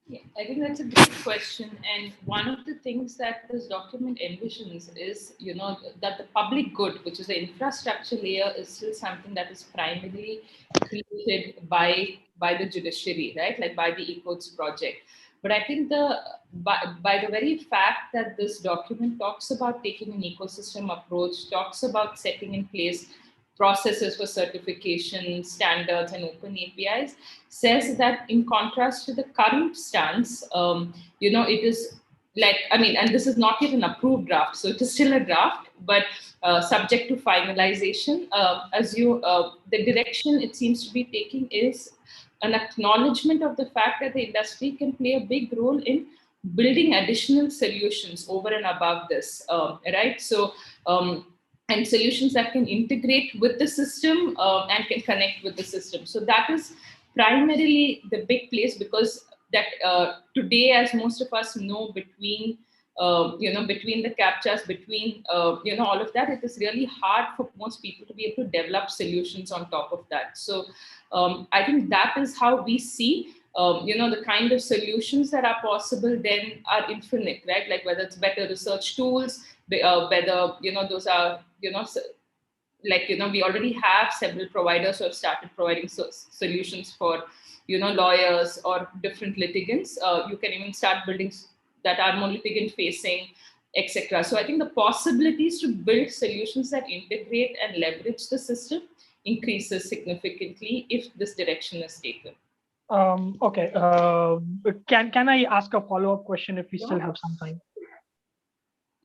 Yeah, I think that's a great question. And one of the things that this document envisions is, that the public good, which is the infrastructure layer, is still something that is primarily created by the judiciary, right? Like by the eCourts project. But I think by the very fact that this document talks about taking an ecosystem approach, talks about setting in place processes for certification, standards, and open APIs, says that in contrast to the current stance, it is like, and this is not yet an approved draft, so it is still a draft, but subject to finalization. The direction it seems to be taking is an acknowledgement of the fact that the industry can play a big role in building additional solutions over and above this, right? So, and solutions that can integrate with the system and can connect with the system. So that is primarily the big place, because that today, as most of us know, between the captchas, between all of that, it is really hard for most people to be able to develop solutions on top of that. So I think that is how we see the kind of solutions that are possible then are infinite, right? Like whether it's better research tools, whether those are we already have several providers who have started providing solutions for lawyers or different litigants. You can even start building that are more litigant facing, etc. So I think the possibilities to build solutions that integrate and leverage the system increases significantly if this direction is taken. Okay. Can I ask a follow-up question if we still have some time?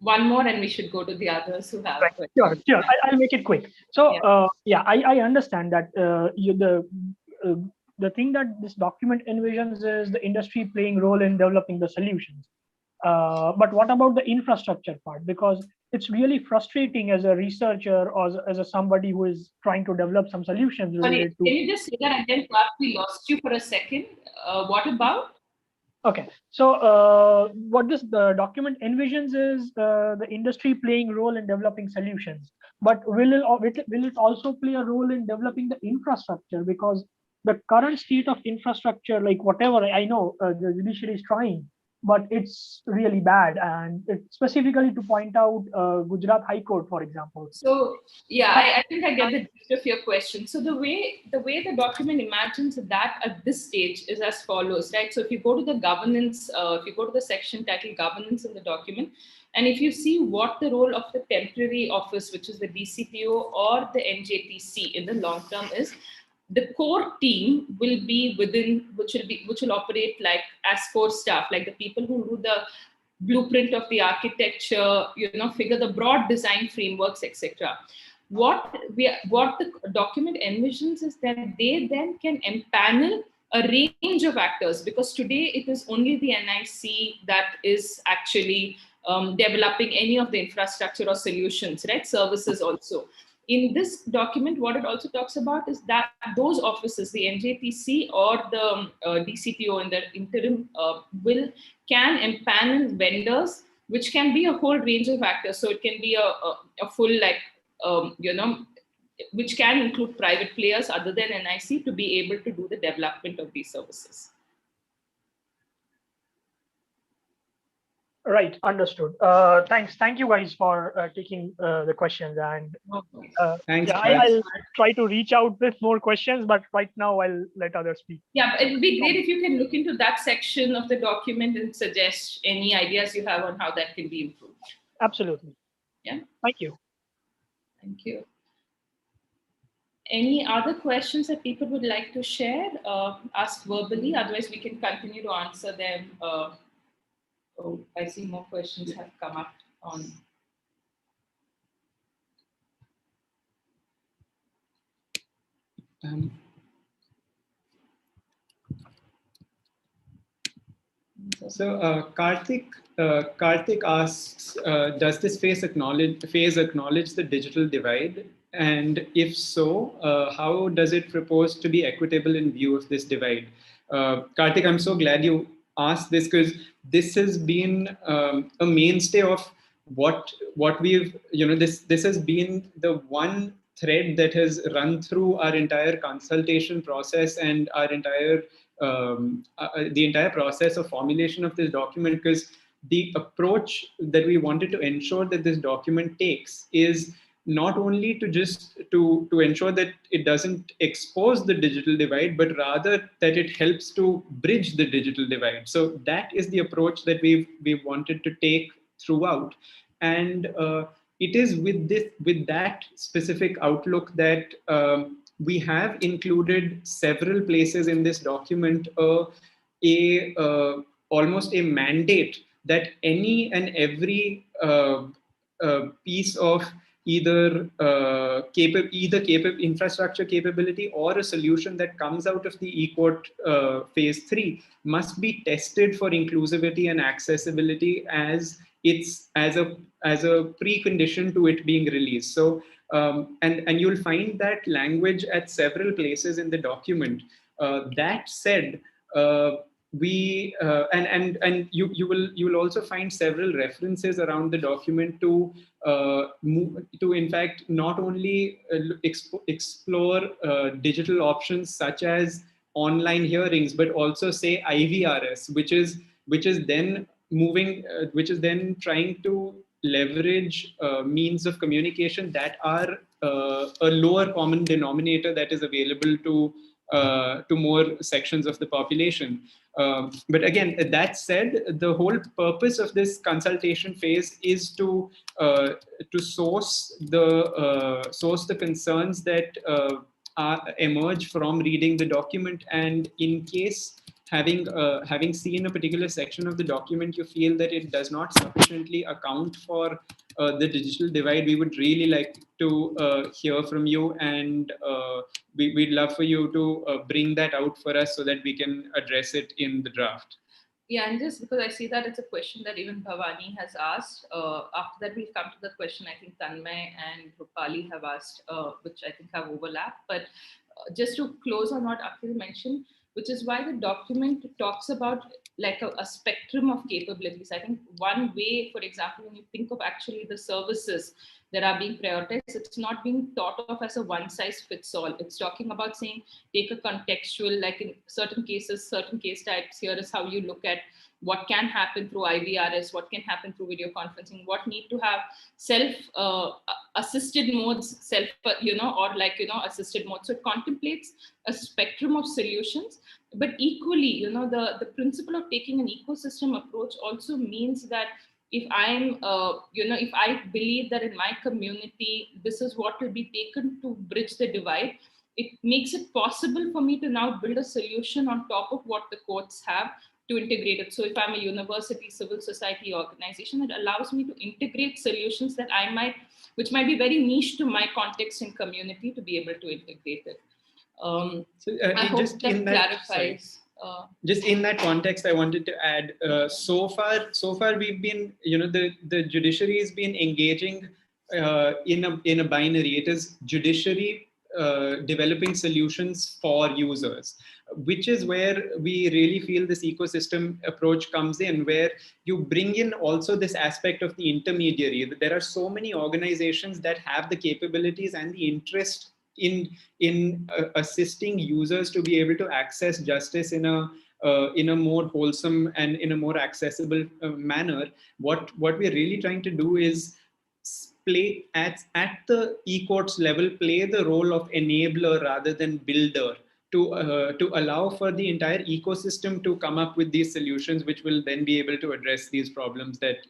One more, and we should go to the others who have questions. Sure. I'll make it quick. So, I understand that the thing that this document envisions is the industry playing role in developing the solutions. But what about the infrastructure part? Because it's really frustrating as a researcher or as somebody who is trying to develop some solutions. Sorry, can you just say that again? We lost you for a second. What about? Okay, so what the document envisions is the industry playing role in developing solutions, but will it also play a role in developing the infrastructure? Because the current state of infrastructure, like whatever I know, the judiciary is trying, but it's really bad. And specifically to point out Gujarat High Court, for example. So I think I get the gist of your question. So the way the document imagines that at this stage is as follows, right? So if you go to the governance, if you go to the section titled governance in the document, and if you see what the role of the temporary office, which is the DCPO or the NJTC in the long term is, the core team will be within, which will operate like as core staff, like the people who do the blueprint of the architecture, figure the broad design frameworks, etc. What the document envisions is that they then can empanel a range of actors, because today it is only the NIC that is actually developing any of the infrastructure or solutions, right? Services also. In this document, what it also talks about is that those offices, the NJTC or the DCPO in the interim, can empanel vendors, which can be a whole range of actors. So it can be a full, which can include private players other than NIC to be able to do the development of these services. Right, understood. Thanks. Thank you guys for taking the questions. And Thanks, yeah, Raj. I'll try to reach out with more questions, but right now I'll let others speak. Yeah, it would be great if you can look into that section of the document and suggest any ideas you have on how that can be improved. Absolutely. Yeah. Thank you. Thank you. Any other questions that people would like to share? Ask verbally, otherwise we can continue to answer them. Oh, I see more questions have come up on. So Karthik asks, does this phase acknowledge the digital divide? And if so, how does it propose to be equitable in view of this divide? Karthik, I'm so glad you asked this, because this has been a mainstay of what we've, this has been the one thread that has run through our entire consultation process and our entire the entire process of formulation of this document, because the approach that we wanted to ensure that this document takes is not only to just to ensure that it doesn't expose the digital divide, but rather that it helps to bridge the digital divide. So that is the approach that we've wanted to take throughout. And it is with that specific outlook that we have included several places in this document almost a mandate that any and every piece of either infrastructure capability or a solution that comes out of the eCourt phase 3 must be tested for inclusivity and accessibility as a precondition to it being released. So and you'll find that language at several places in the document. That said, you will also find several references around the document to in fact not only explore digital options such as online hearings, but also say IVRS, which is then trying to leverage means of communication that are a lower common denominator that is available to more sections of the population. But again, that said, the whole purpose of this consultation phase is to source the concerns that emerge from reading the document, and in case having seen a particular section of the document, you feel that it does not sufficiently account for the digital divide, we would really like to hear from you, and we'd love for you to bring that out for us so that we can address it in the draft. Yeah, and just because I see that it's a question that even Bhavani has asked, after that we'll come to the question I think Tanmay and Rupali have asked, which I think have overlapped. But just to close on what Akhil mentioned, which is why the document talks about like a spectrum of capabilities. I think one way, for example, when you think of actually the services that are being prioritized, it's not being thought of as a one size fits all. It's talking about saying, take a contextual, like in certain cases, certain case types, here is how you look at what can happen through IVRS, what can happen through video conferencing, what need to have assisted modes, assisted modes. So it contemplates a spectrum of solutions, but equally, the principle of taking an ecosystem approach also means that if I'm, if I believe that in my community, this is what will be taken to bridge the divide, it makes it possible for me to now build a solution on top of what the courts have to integrate it. So if I'm a university, civil society organization, it allows me to integrate solutions that which might be very niche to my context and community, to be able to integrate it. I hope that clarifies. Just in that context, I wanted to add, so far we've been, the judiciary has been engaging in a binary. It is judiciary developing solutions for users, which is where we really feel this ecosystem approach comes in, where you bring in also this aspect of the intermediary. There are so many organizations that have the capabilities and the interest in assisting users to be able to access justice in a in a more wholesome and in a more accessible manner. What we're really trying to do is play at the eCourts level, play the role of enabler rather than builder, to allow for the entire ecosystem to come up with these solutions, which will then be able to address these problems that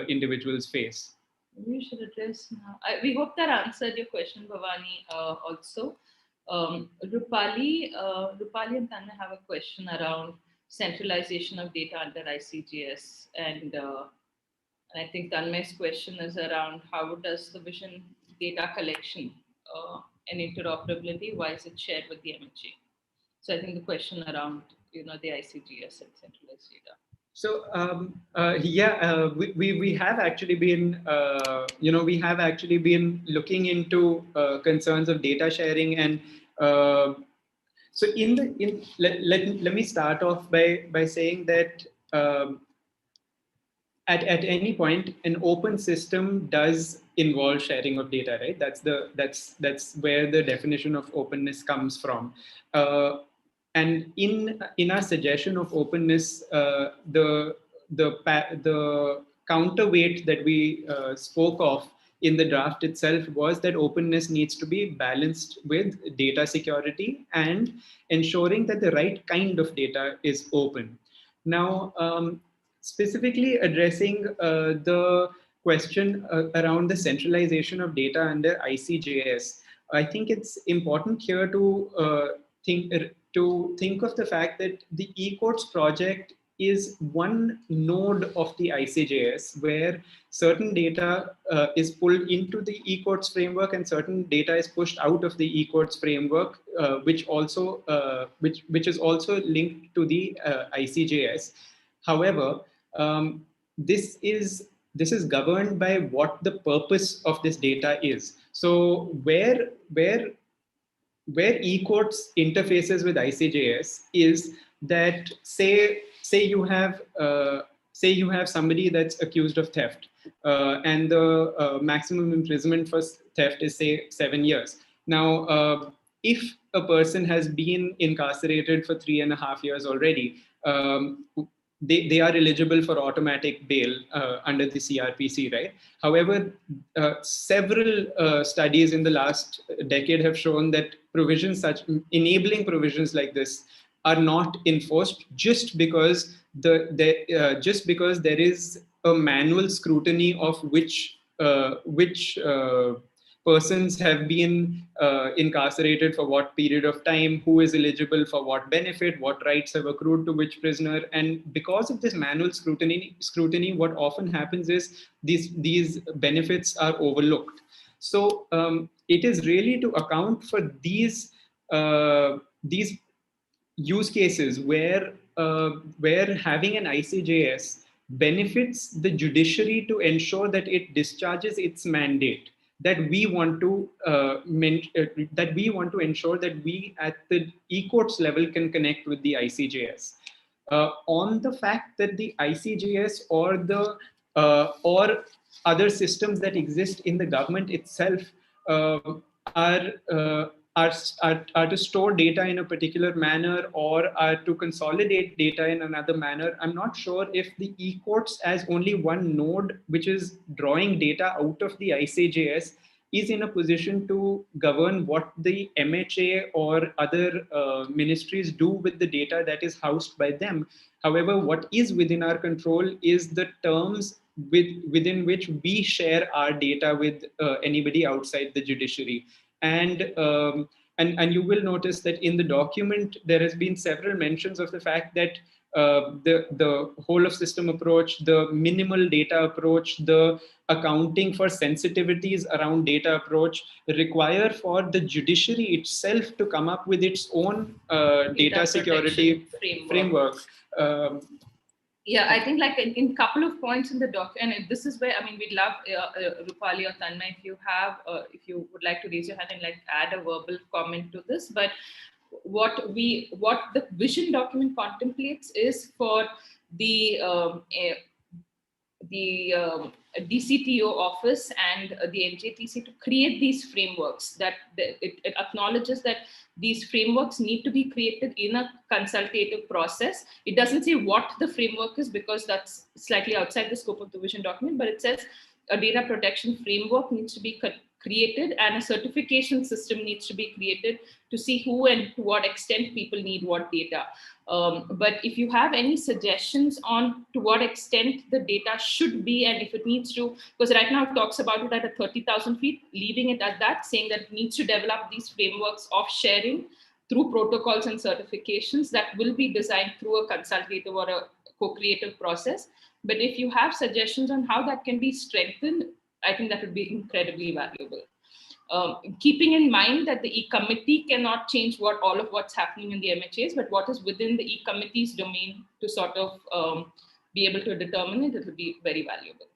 individuals face. Maybe we should address now. We hope that answered your question, Bhavani. Also, Rupali and Tanna have a question around centralization of data under ICGS, and I think Tanmay's question is around how does the vision data collection and interoperability, why is it shared with the MHA? So I think the question around the ICGS and centralized data. So we have actually been we have actually been looking into concerns of data sharing, and so let me start off by saying that at any point an open system does involve sharing of data, right? That's where the definition of openness comes from. And in our suggestion of openness, the counterweight that we spoke of in the draft itself was that openness needs to be balanced with data security and ensuring that the right kind of data is open. Now, specifically addressing the question around the centralization of data under ICJS, I think it's important here to think of the fact that the eCourts project is one node of the ICJS, where certain data is pulled into the eCourts framework and certain data is pushed out of the eCourts framework, which is also linked to the ICJS. However, this is governed by what the purpose of this data is. So where eCourts interfaces with ICJS is that say you have somebody that's accused of theft, and the maximum imprisonment for theft is say 7 years. Now, if a person has been incarcerated for 3.5 years already, they are eligible for automatic bail under the CRPC, right? However, several studies in the last decade have shown that enabling provisions like this are not enforced just because there is a manual scrutiny of which persons have been incarcerated for what period of time, who is eligible for what benefit, what rights have accrued to which prisoner. And because of this manual scrutiny, what often happens is these benefits are overlooked. So it is really to account for these use cases where having an ICJS benefits the judiciary to ensure that it discharges its mandate, that we want to ensure that we at the eCourts level can connect with the ICJS. On the fact that the ICJS or other systems that exist in the government itself are to store data in a particular manner or are to consolidate data in another manner, I'm not sure if the eCourts as only one node which is drawing data out of the ICJS is in a position to govern what the MHA or other ministries do with the data that is housed by them. However, what is within our control is the terms within which we share our data with anybody outside the judiciary. And you will notice that in the document, there has been several mentions of the fact that the whole of system approach, the minimal data approach, the accounting for sensitivities around data approach require for the judiciary itself to come up with its own data security framework. Yeah, I think like in couple of points in the doc, and this is where, I mean, we'd love Rupali or Tanmay, if you would like to raise your hand and like add a verbal comment to this. But what the vision document contemplates is for the the DCTO office and the NJTC to create these frameworks, that it acknowledges that these frameworks need to be created in a consultative process. It doesn't say what the framework is because that's slightly outside the scope of the vision document, but it says a data protection framework needs to be created and a certification system needs to be created to see who and to what extent people need what data. But if you have any suggestions on to what extent the data should be and if it needs to, because right now it talks about it at a 30,000 feet, leaving it at that, saying that it needs to develop these frameworks of sharing through protocols and certifications that will be designed through a consultative or a co-creative process. But if you have suggestions on how that can be strengthened, I think that would be incredibly valuable. Keeping in mind that the eCommittee cannot change all of what's happening in the MHAs, but what is within the eCommittee's domain to sort of be able to determine it, it will be very valuable.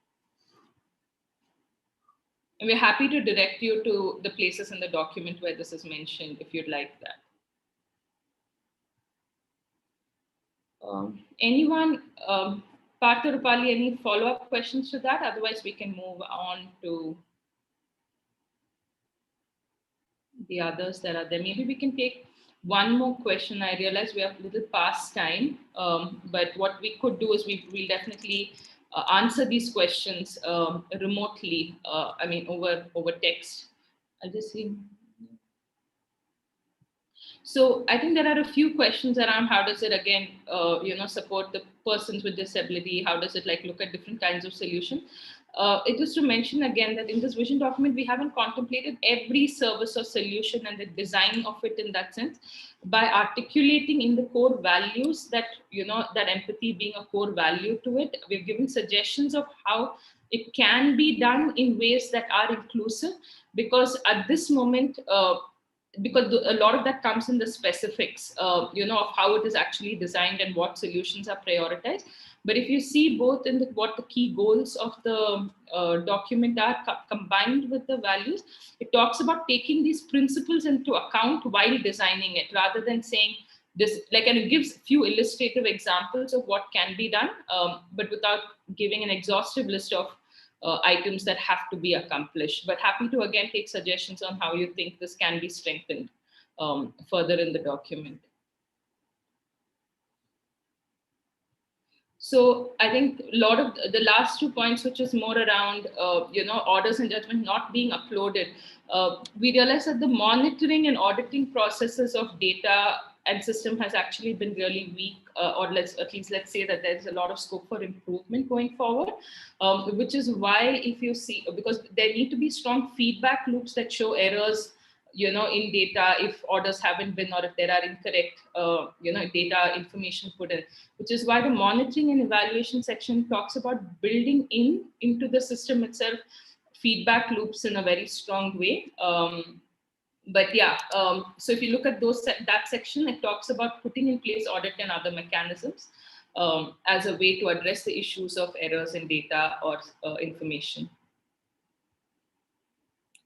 And we're happy to direct you to the places in the document where this is mentioned, if you'd like that. Anyone, Partha, Rupali, any follow-up questions to that? Otherwise, we can move on to the others that are there. Maybe we can take one more question. I realize we have a little past time, but what we could do is we'll definitely answer these questions remotely, I mean, over text. I'll just see. So I think there are a few questions around how does it again, support the persons with disability? How does it look at different kinds of solution? It is to mention again that in this vision document, we haven't contemplated every service or solution and the design of it in that sense. By articulating in the core values that, that empathy being a core value to it, we've given suggestions of how it can be done in ways that are inclusive, because at this moment, because a lot of that comes in the specifics, of how it is actually designed and what solutions are prioritized. But if you see both in what the key goals of the document are combined with the values, it talks about taking these principles into account while designing it, rather than saying this, and it gives a few illustrative examples of what can be done, but without giving an exhaustive list of items that have to be accomplished. But happy to again take suggestions on how you think this can be strengthened further in the document. So I think a lot of the last 2 points, which is more around, orders and judgment not being uploaded, we realized that the monitoring and auditing processes of data and system has actually been really weak, or let's say that there's a lot of scope for improvement going forward, which is why if you see, because there need to be strong feedback loops that show errors, in data, if orders haven't been, or if there are incorrect, data information put in, which is why the monitoring and evaluation section talks about building into the system itself feedback loops in a very strong way. But yeah, so if you look at that section, it talks about putting in place audit and other mechanisms as a way to address the issues of errors in data or information.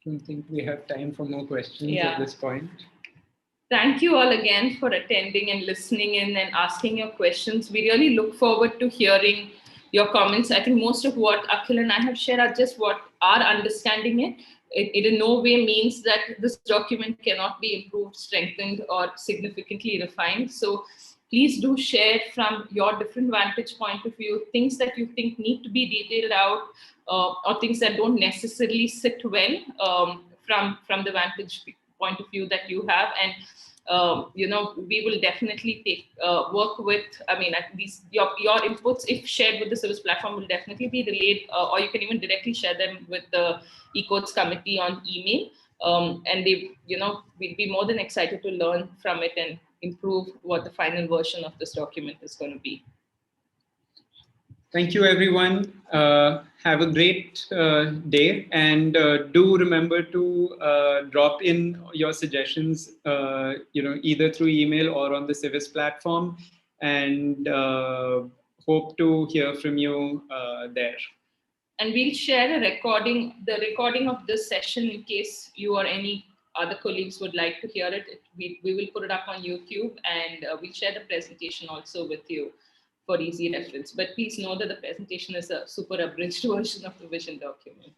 I don't think we have time for more questions at this point. Thank you all again for attending and listening in and asking your questions. We really look forward to hearing your comments. I think most of what Akhil and I have shared are just what our understanding it. It in no way means that this document cannot be improved, strengthened, or significantly refined. So please do share from your different vantage point of view, things that you think need to be detailed out, or things that don't necessarily sit well from the vantage point of view that you have. And we will definitely work with, your inputs, if shared with the service platform, will definitely be relayed, or you can even directly share them with the eCourts committee on email. And we'd be more than excited to learn from it and improve what the final version of this document is going to be. Thank you, everyone. Have a great day, and do remember to drop in your suggestions, either through email or on the Civis platform, and hope to hear from you there. And we'll share the recording of this session in case you or any other colleagues would like to hear it. We will put it up on YouTube, and we'll share the presentation also with you for easy reference. But please know that the presentation is a super abridged version of the vision document.